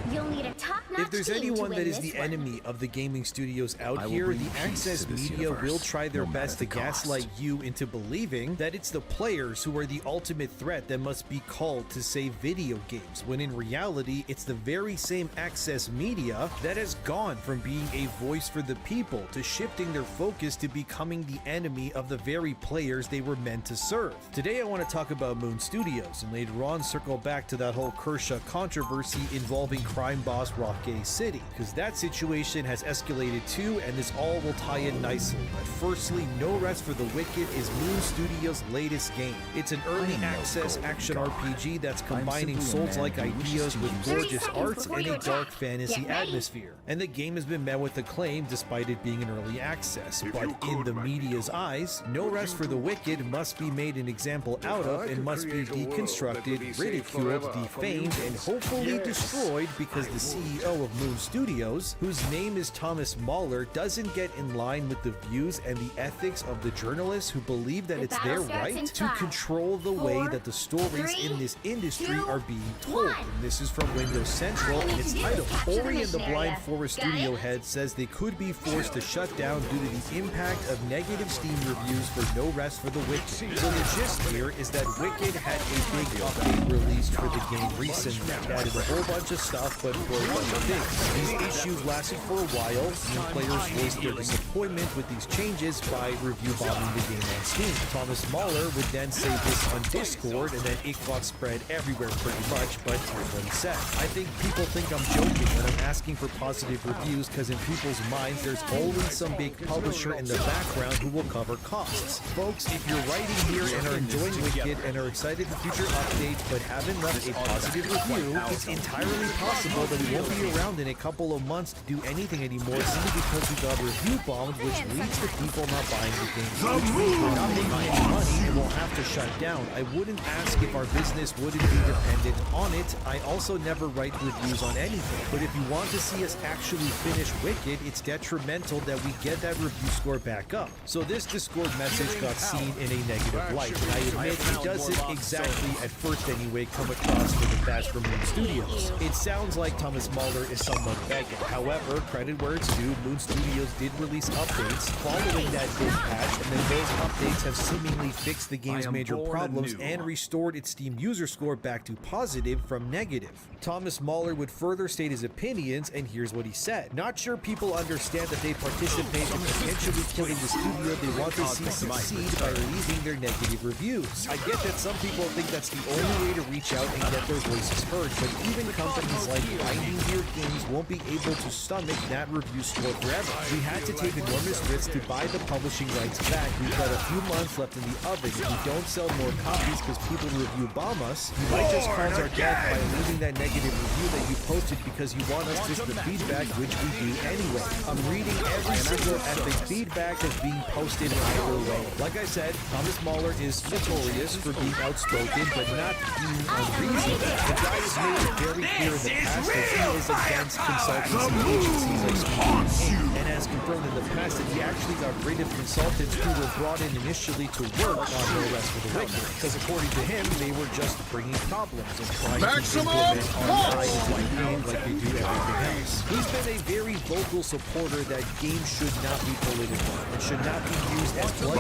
You'll need a top-notch If there's team anyone to that win is the this one. enemy of the gaming studios out I will here, bring the peace Access to this media will universe, try their no matter best to the cost. gaslight you into believing that it's the players who are the ultimate threat that must be called to save video games, when in reality, it's the very same Access media that has gone from being a voice for the people to shifting their focus to becoming the enemy of the very players they were meant to serve. Today, I want to talk about Moon Studios, and later on circle back to that whole Kershaw controversy involving crime boss Rob gay city, because that situation has escalated too, and this all will tie in nicely. But firstly, No Rest for the Wicked is Moon Studios' latest game. It's an early access action RPG that's combining Souls-like ideas with gorgeous art and a dark fantasy atmosphere. And the game has been met with acclaim despite it being an early access. But in the media's eyes, No Rest for the Wicked must be made an example out of and must be deconstructed, ridiculed, defamed, and hopefully destroyed because the CEO of Moon Studios, whose name is Thomas Mahler, doesn't get in line with the views and the ethics of the journalists who believe that it's their right to control the way that the stories in this industry are being told. And this is from Windows Central, and it's titled, Ori and the Blind Forest studio head says they could be forced to shut down due to the impact of negative Steam reviews for No Rest for the Wicked. So the gist here is that Wicked had a big update released for the game recently. It added a whole bunch of stuff, but for a bunch of things. These issues lasted for a while, and players voiced their disappointment with these changes by review bombing the game on Steam. Thomas Mahler would then say this on Discord, and then it got spread everywhere pretty much, but here's what he said. I think people think I'm joking when I'm asking for positive reviews, because in people's minds there's always some big publisher in the background who will cover costs. Folks, if you're writing here and are enjoying Wicked and are excited for future updates but haven't left a positive review, it's entirely possible that we won't be around in a couple of months to do anything anymore simply because we got review bombed, which leads to people not buying the game. Which means we're not making any money and we'll have to shut down. I wouldn't ask if our business wouldn't be dependent on it. I also never write reviews on anything. But if you want to see us actually finish Wicked, it's detrimental that we get that review score back up. So this Discord message got seen in a negative light, and I admit it doesn't exactly, at first anyway, come across for the best from Moon Studios. It sounds like Thomas Mahler is somewhat begging. However, credit where it's due, Moon Studios did release updates following that big patch, and then those updates have seemingly fixed the game's major problems and restored its Steam user score back to positive from negative. Thomas Mahler would further state his opinions, and here's what he said. Not sure people understand that they participate in potentially killing the studio they want to see succeed by leaving their negative reviews. I get that some people think that's the only way to reach out and get their voices heard, but even companies like Grinding Gear Games won't be able to stomach that review score forever. We had to take enormous risks to buy the publishing rights back. We've got a few months left in the oven. If we don't sell more copies because people review bomb us, you might just cause our death by leaving that negative review that you posted because you want us just the feedback, which we do anyway. I'm reading every single epic feedback that's being posted either way. Like I said, Thomas Mahler is notorious for being outspoken, but not being unreasonable. The guy has made it very clear in the past that he is against consultancy agencies like Speaking Inc. and has confirmed in the past that he actually got rid of consultants who were brought in initially to work on No Rest for the Wicked, because according to him, they were just bringing problems and trying to implement on the game like they do everything else. He's been a very vocal supporter that games should not be political and should not be used as blood.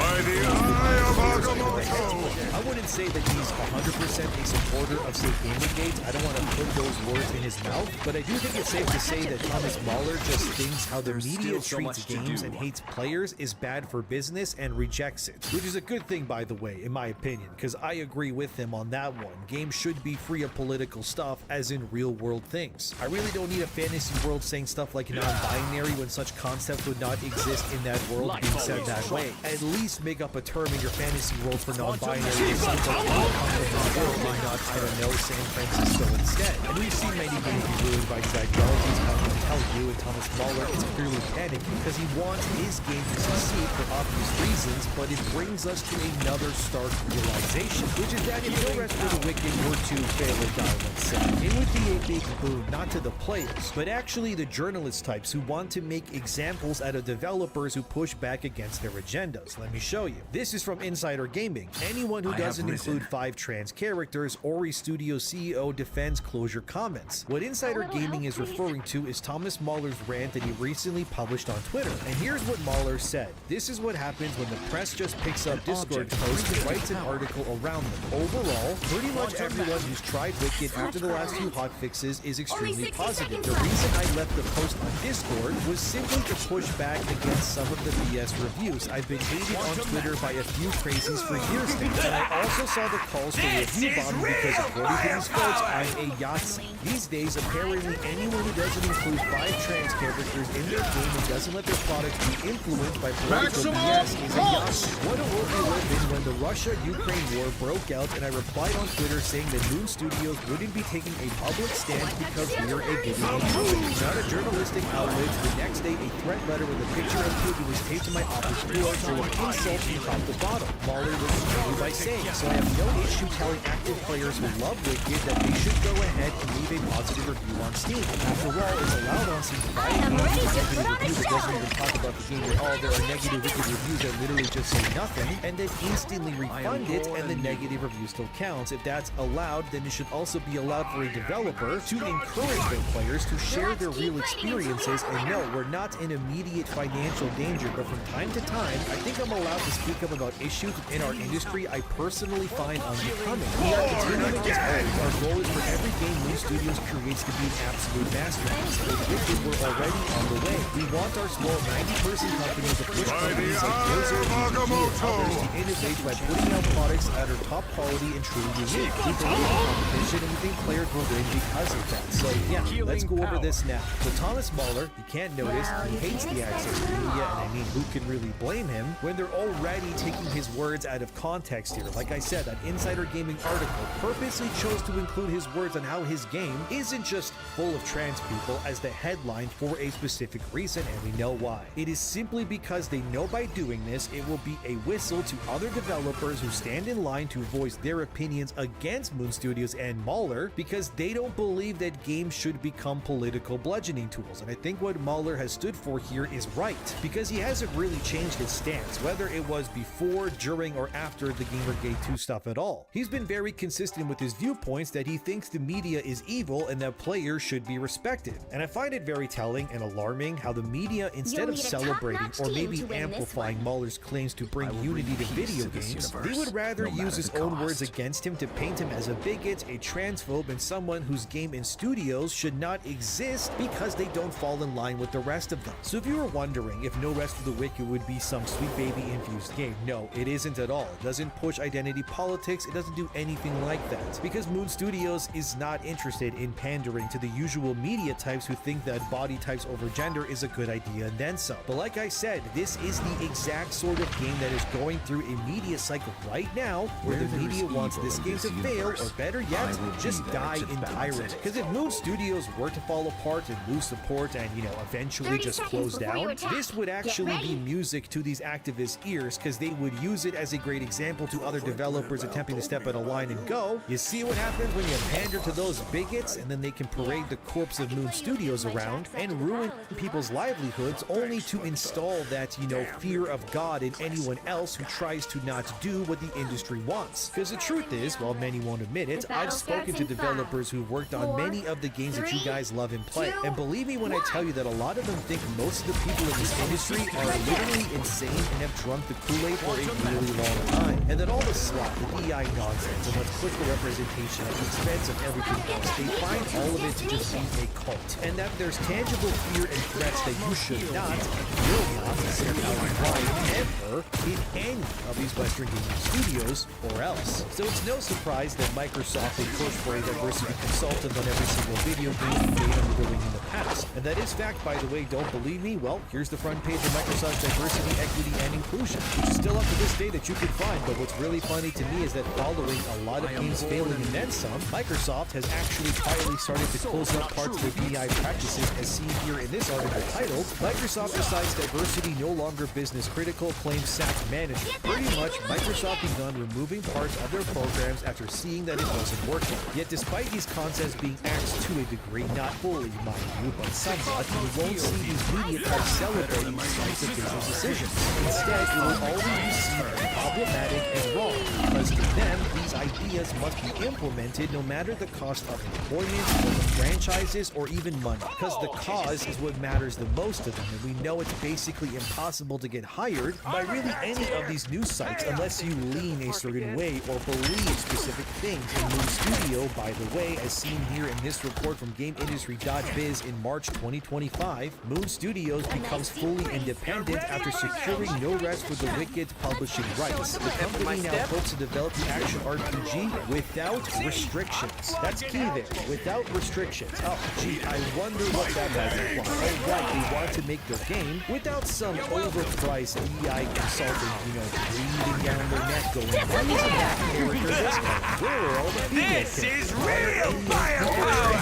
I wouldn't say that he's 100% a supporter of Safe Gamergate. I don't want to put those words in his mouth, but I do think it's safe to say that Thomas Mahler just thinks how the media treats games and hates players is bad for business and rejects it, which is a good thing, by the way, in my opinion, because I agree with him on that one. Games should be free of political stuff, as in real world things. I really don't need a fantasy world saying stuff like non-binary when such concepts would not exist in that world being said that way. At least make up a term in your fantasy world for non-binary that seems like it would come from the world and not, I don't know, San Francisco instead. And we've seen many games be ruined by these ideologies. I can tell you, and Thomas Mahler is clearly panicking because he wants his game to succeed for obvious reasons, but it brings us to another stark realization, which is that if No Rest for the Wicked were to fail or die, let's say, it would be a big boon, not to the players, but actually the journalist types who want to make examples out of developers who push back against their agendas. Let me show you. This is from Insider Gaming. Anyone who doesn't include 5 trans characters, Ori Studio CEO defends closure comments. What Insider Gaming is referring to is Thomas Mahler's rant that he recently published on Twitter. And here's what Mahler said. This is what happens when the press just picks up Discord posts and writes an article around them. Overall, pretty much everyone who's tried Wicked after the last few hotfixes is extremely positive. The reason I left the post on Discord was simply to push back against some of the BS reviews. I've been hated on Twitter by a few crazies for years now, and I also saw the calls for review bombing because according to these folks, I'm a Yahtzee. These days, apparently anyone who doesn't include 5 trans characters in their game and doesn't let their products be influenced by political BS is a Yahtzee. What a world we live in when the Russia-Ukraine war broke out and I replied on Twitter saying that Moon Studios wouldn't be taking a public stance because we're a video game company, not a journalistic outlet. The next day, a threat letter with a picture of Kid was taped to my office door full of insults from top to bottom. Mahler was responded by saying, so I have no issue telling active players who love Wicked that they should go ahead and leave a positive review on Steam. After all, it's allowed on Steam to buy a game with a negative review that doesn't even talk about the game at all. There are negative Wicked reviews that literally just say nothing, and then instantly refund it, and the negative review still counts. If that's allowed, then it should also be allowed for a developer to encourage their players to share their real experiences. And no, we're not in immediate financial danger, but from time to time, I think I'm allowed to speak up about issues in our industry I personally find unbecoming. We are continuing as always. Our goal is for every game Moon Studios creates to be an absolute masterpiece. With Wicked, we're already on the way. We want our small 90-person company to push companies like Blizzard, and others to innovate by putting out products that are top quality and truly unique. We believe in competition and we think players will win because of that. So yeah, let's go over this now. So Thomas Mahler, you can't notice, he hates the access to media, and I mean, who can really blame him when they're already taking his words out of context here? Like I said, that Insider Gaming article purposely chose to include his words on how his game isn't just full of trans people as the headline for a specific reason, and we know why. It is simply because they know by doing this, it will be a whistle to other developers who stand in line to voice their opinions against Moon Studios and Mahler because they don't believe that games should become political bludgeoning tools. And I think what Mahler has stood for here is right, because he hasn't really changed his stance, whether it was before, during, or after the Gamergate 2 stuff at all. He's been very consistent with his viewpoints that he thinks the media is evil and that players should be respected. And I find it very telling and alarming how the media, instead of celebrating or maybe amplifying Mahler's claims to bring unity to video games, they would rather use his own words against him to paint him as a bigot, a transphobe, and someone whose game and studios should not exist because they don't fall in line with the rest of them. So if you were wondering if No Rest for the Wicked would be some sweet baby infused game, no, it isn't at all. It doesn't push identity politics, it doesn't do anything like that, because Moon Studios is not interested in pandering to the usual media types who think that body types over gender is a good idea and then some. But like I said, this is the exact sort of game that is going through a media cycle right now where the media wants this game to fail, or better yet, just die entirely. Because if Moon Studios were to fall apart and lose support and, you know, eventually just close down, this would actually be music to these activists' ears, because they would use it as a great example to other developers attempting to step out of line and go, you see what happens when you pander to those bigots, and then they can parade the corpse of Moon Studios around and ruin people's livelihoods only to install that, you know, fear of God in anyone else who tries to not do what the industry wants. Because the truth is, while many won't admit it, I've spoken to developers who worked on many of the games that you guys love and play, and believe me when I tell you that a lot of them think most of the people in this industry are literally insane and have drunk the Kool-Aid for a really long time, and that all the slop, the DEI nonsense, and what's political representation at the expense of everything else, they find all of it to just be a cult, and that there's tangible fear and threats that you should not and will not set out line ever in any of these Western gaming studios, or else. So it's no surprise that Microsoft would push for a diversity consultant on every single video game made under the wing in the past. And that is fact, by the way. Don't believe me? Well, here's the front page of Microsoft's diversity, equity, and inclusion, which is still up to this day that you can find. But what's really funny to me is that following a lot of games failing and then some, Microsoft has actually quietly started to close up parts of their DEI practices, as seen here in this article titled, Microsoft decides diversity no longer business critical, claims SAC manager. Pretty much, Microsoft begun removing parts of their programs after seeing that it wasn't working. Yet despite these concepts being axed to a degree, not fully, mind you, but somewhat, you won't see these media types celebrating these types of business decisions. Instead, it will always be seen as problematic and wrong, because to them, these ideas ideas must be implemented no matter the cost of employment, or the franchises, or even money. Because the cause is what matters the most to them, and we know it's basically impossible to get hired by really any of these news sites unless you lean a certain way or believe specific things. And Moon Studio, by the way, as seen here in this report from GameIndustry.biz in March 2025, Moon Studios becomes fully independent after securing No Rest for the Wicked publishing rights. The company now hopes to develop the action RPG without restrictions. That's key there, without restrictions. Oh, gee, I wonder what that might imply. Oh, right, they want to make their game without some overpriced EI consultant, breathing down their neck going, why isn't that character this kind? Where are all the female characters? This is real firepower!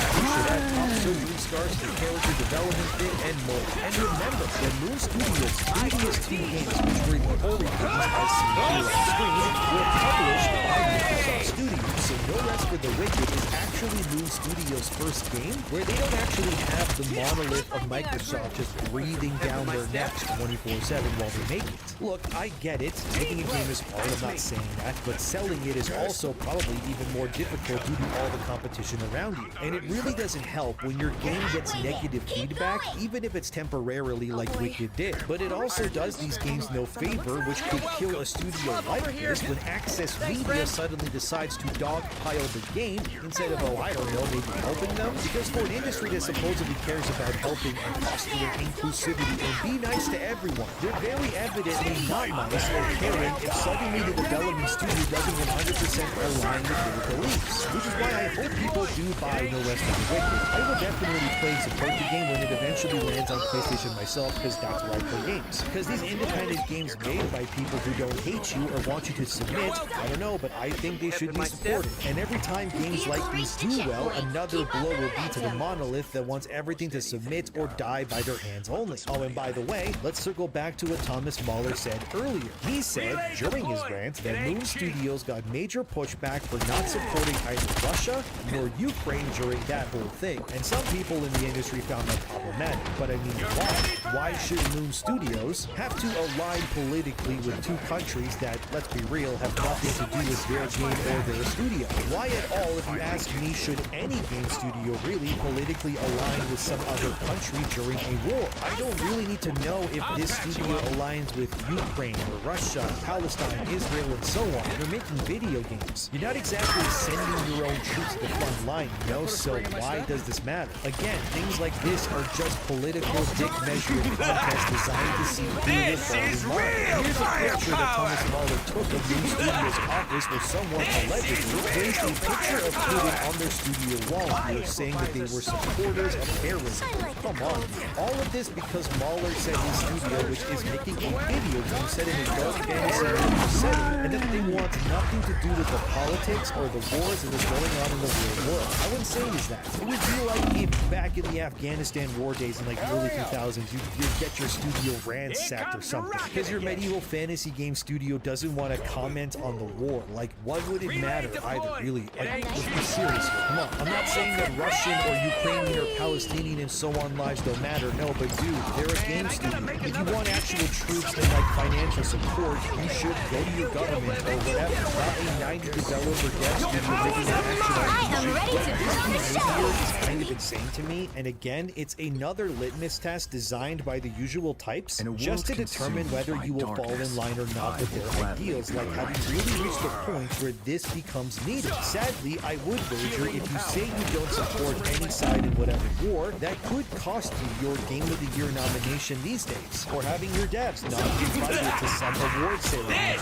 So Moon stars the character development bit and more. And remember, the Moon Studios' previous two games, which were the only games as seen here on screen, were published by Microsoft Studios. So No Rest for the Wicked is actually Moon Studios' first game where they don't actually have the monolith of Microsoft just breathing down their necks 24/7 while they make it. Look, I get it. Making a game is hard, I'm not saying that, but selling it is also probably even more difficult due to all the competition around you. And it really doesn't help when your game gets negative feedback, even if it's temporarily like Wicked did. But it also does these games no favor, which could kill a studio like this when Access Media suddenly decides to dogpile the game instead of, oh, I don't know, maybe helping them. Because for an industry that supposedly cares about helping and fostering inclusivity and be nice to everyone, they're very evidently not nice or caring if suddenly the development studio doesn't 100% align with their beliefs. Which is why I hope people do buy No Rest for the Wicked. I will definitely play and support the game when it eventually lands on PlayStation myself, because that's where I play games. Because these independent games made by people who don't hate you or want you to submit, I don't know, but I think they should be supported. And every time games like these do well, another blow will be to the monolith that wants everything to submit or die by their hands only. Oh, and by the way, let's circle back to what Thomas Mahler said earlier. He said during his rant that Moon Studios got major pushback for not supporting either Russia nor Ukraine during that whole thing. And some people in the industry found that problematic. But I mean, why? Why should Moon Studios have to align politically with two countries that, let's be real, have nothing to do with their game or their studio? Why at all, if you ask me, should any game studio really politically align with some other country during a war? I don't really need to know if this studio aligns with Ukraine or Russia, Palestine, Israel, and so on. You're making video games. You're not exactly sending your own troops to the front line, so why does this matter? Again, things like this are just political dick measuring contests designed to see who will fall in line. Here's a picture that Thomas Mahler took of Moon Studios' office where someone allegedly placed a picture of Putin on their studio wall here, saying that they were supporters of terrorism. Come on. All of this because Mahler said his studio, which is making a video game set in a dark fantasy setting, and that they want nothing to do with the politics or the wars that is going on in the real world. I wouldn't say it is that. It would be like if back in the Afghanistan war days in like the early 2000s, you'd get your studio ransacked or something. Because your medieval fantasy game studio doesn't want to comment on the war. Like, what would it matter either, really? Like, let's be serious here. Come on. I'm not saying that Russian or Ukrainian or Palestinian and so on lives don't matter. No, but dude, they're a game studio. If you want actual troops and like financial support, you should go to your government or whatever. Not a 90 developer dev studio making an action RPG. Is kind of insane to me. And again, it's another litmus test designed by the usual types just to determine whether you will fall in line or not with their ideals. Like, have you really reached the point where this becomes needed? Sadly, I would wager if you say you don't support any side in whatever war, that could cost you your Game of the Year nomination these days, or having your devs not invited to some award ceremony.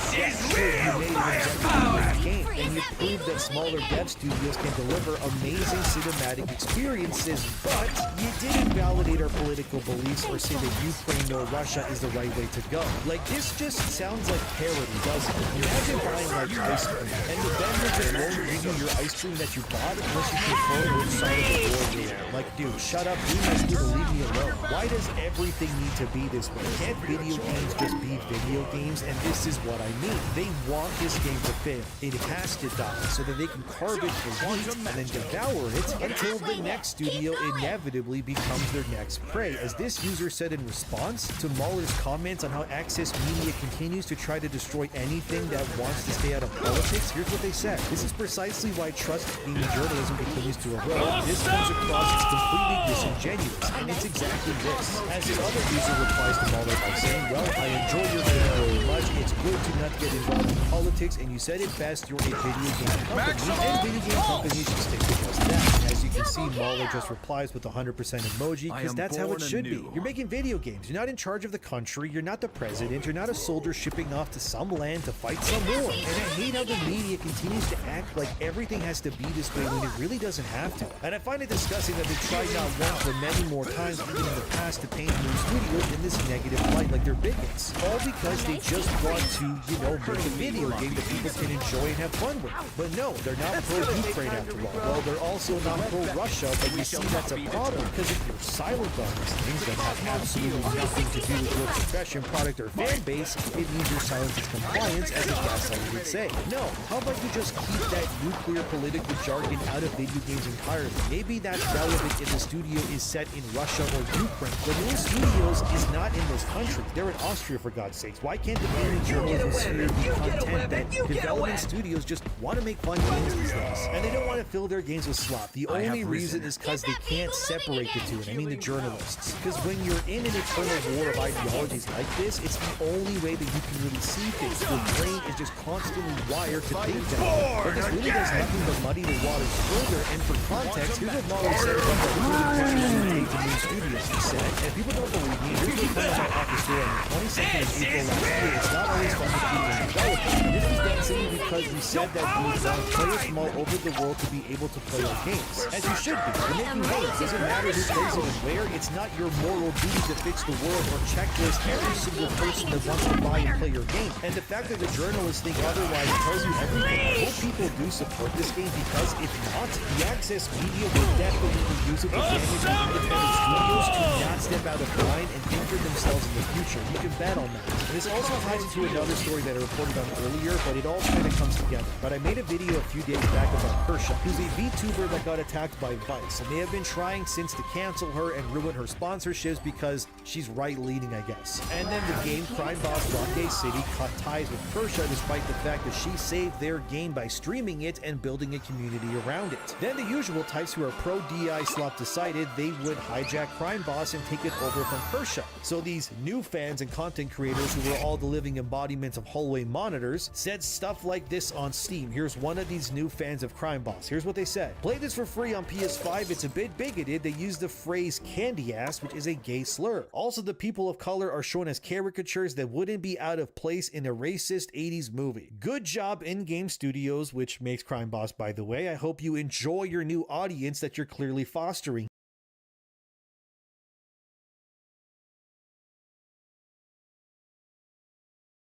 Sure, you made an game, and you proved that smaller dev studios can deliver amazing cinematic experiences, but you didn't validate our political beliefs or say that Ukraine or Russia is the right way to go. Like, this just sounds like parody, doesn't it? Imagine buying like ice cream, and the vendor just won't give you your ice cream that you bought unless you confirm which side of the war you're on. Like, dude, shut up, be nice to leave me alone. Why does everything need to be this way? Can't video games just be video games? And this is what I mean. They want this game to fail. It has to die so that they can carve it for meat and then devour it until the next studio inevitably becomes their next prey. As this user said in response to Mahler's comments on how Access Media continues to try to destroy anything that wants to stay out of politics, here's what they said. This is precisely why trust in journalism continues to erode. This comes across as completely disingenuous, and it's exactly this. As this other user replies to Mauler by saying, well, I enjoy your game very much, it's good to not get involved in politics, and you said it best, you're a video game company, and video game companies should stick to just that. As you can see, Mauler just replies with 100% emoji, because that's how it should be. You're making video games, you're not in charge of the country, you're not the president, you're not a soldier shipping off to some land to fight some war. And I hate how the media continues to act like everything has to be this way when it really doesn't have to. And I find it disgusting that they tried not once but many more times even in the past to paint new studios in this negative light like they're bigots. All because they just want to, you know, make a video game that people can enjoy and have fun with. But no, they're not pro-Ukraine after all. Well, they're also not pro-Russia, but you see that's a problem because if you're silent on these things that have absolutely nothing to do with your profession, product, or fan base, it means your silence is compliance, as the gaslighter would say. No, how about you just keep that nuclear political jargon out of video games entirely? Maybe that's relevant if the studio is set in Russia or Ukraine, but Moon Studios is not in those countries. They're in Austria, for God's sakes. Why can't the gaming journalism sphere be content that development studios just want to make fun games these days? And they don't want to fill their games with slop. The only reason is because they can't separate the two, and I mean the journalists. Because when you're in an eternal war of ideologies like this, it's the only way that you can really see things. Your brain is just constantly wired to think that way. But this really does nothing but muddy the waters further, and for context, here's what Mauler said about the Moon Studios. He said, and if people don't believe me, here's what came out of office door on the 22nd of April last year. It's not always fun to keep developers. This was done simply because we said that we want players from all over the world to be able to play our games. As you should be. You're making games. It doesn't matter who plays it and where. It's not your moral duty to fix the world or checklist every single person that wants to buy and play your game. And the fact that the journalists think otherwise tells you everything. I hope people do support this game, because if not, the Access media will definitely use it to damage the independent studios to not step out of line and injure themselves in the future. You can bet on that. And this also ties into another story that I reported on earlier, but it all kind of comes together. But I made a video a few days back about Kershaw, who's a VTuber that got attacked by Vice, and they have been trying since to cancel her and ruin her sponsorships because she's right-leaning, I guess. And then the game Crime Boss Grande City cut ties with Kershaw despite the fact that she saved their game by streaming it and building a community around it. Then the usual types who are pro-DI slop decided they would hijack Crime Boss and take it over from Kershaw. So these new fans and content creators who were all the living embodiments of hallway monitors said stuff like this on Steam. Here's one of these new fans of Crime Boss. Here's what they said. Play this for free on PS5. It's a bit bigoted. They use the phrase candy ass, which is a gay slur. Also, the people of color are shown as caricatures that wouldn't be out of place in a racist 80s movie. Good job, in-game studios, which makes Crime Boss, by the way. I hope you enjoy your new audience that you're clearly fostering.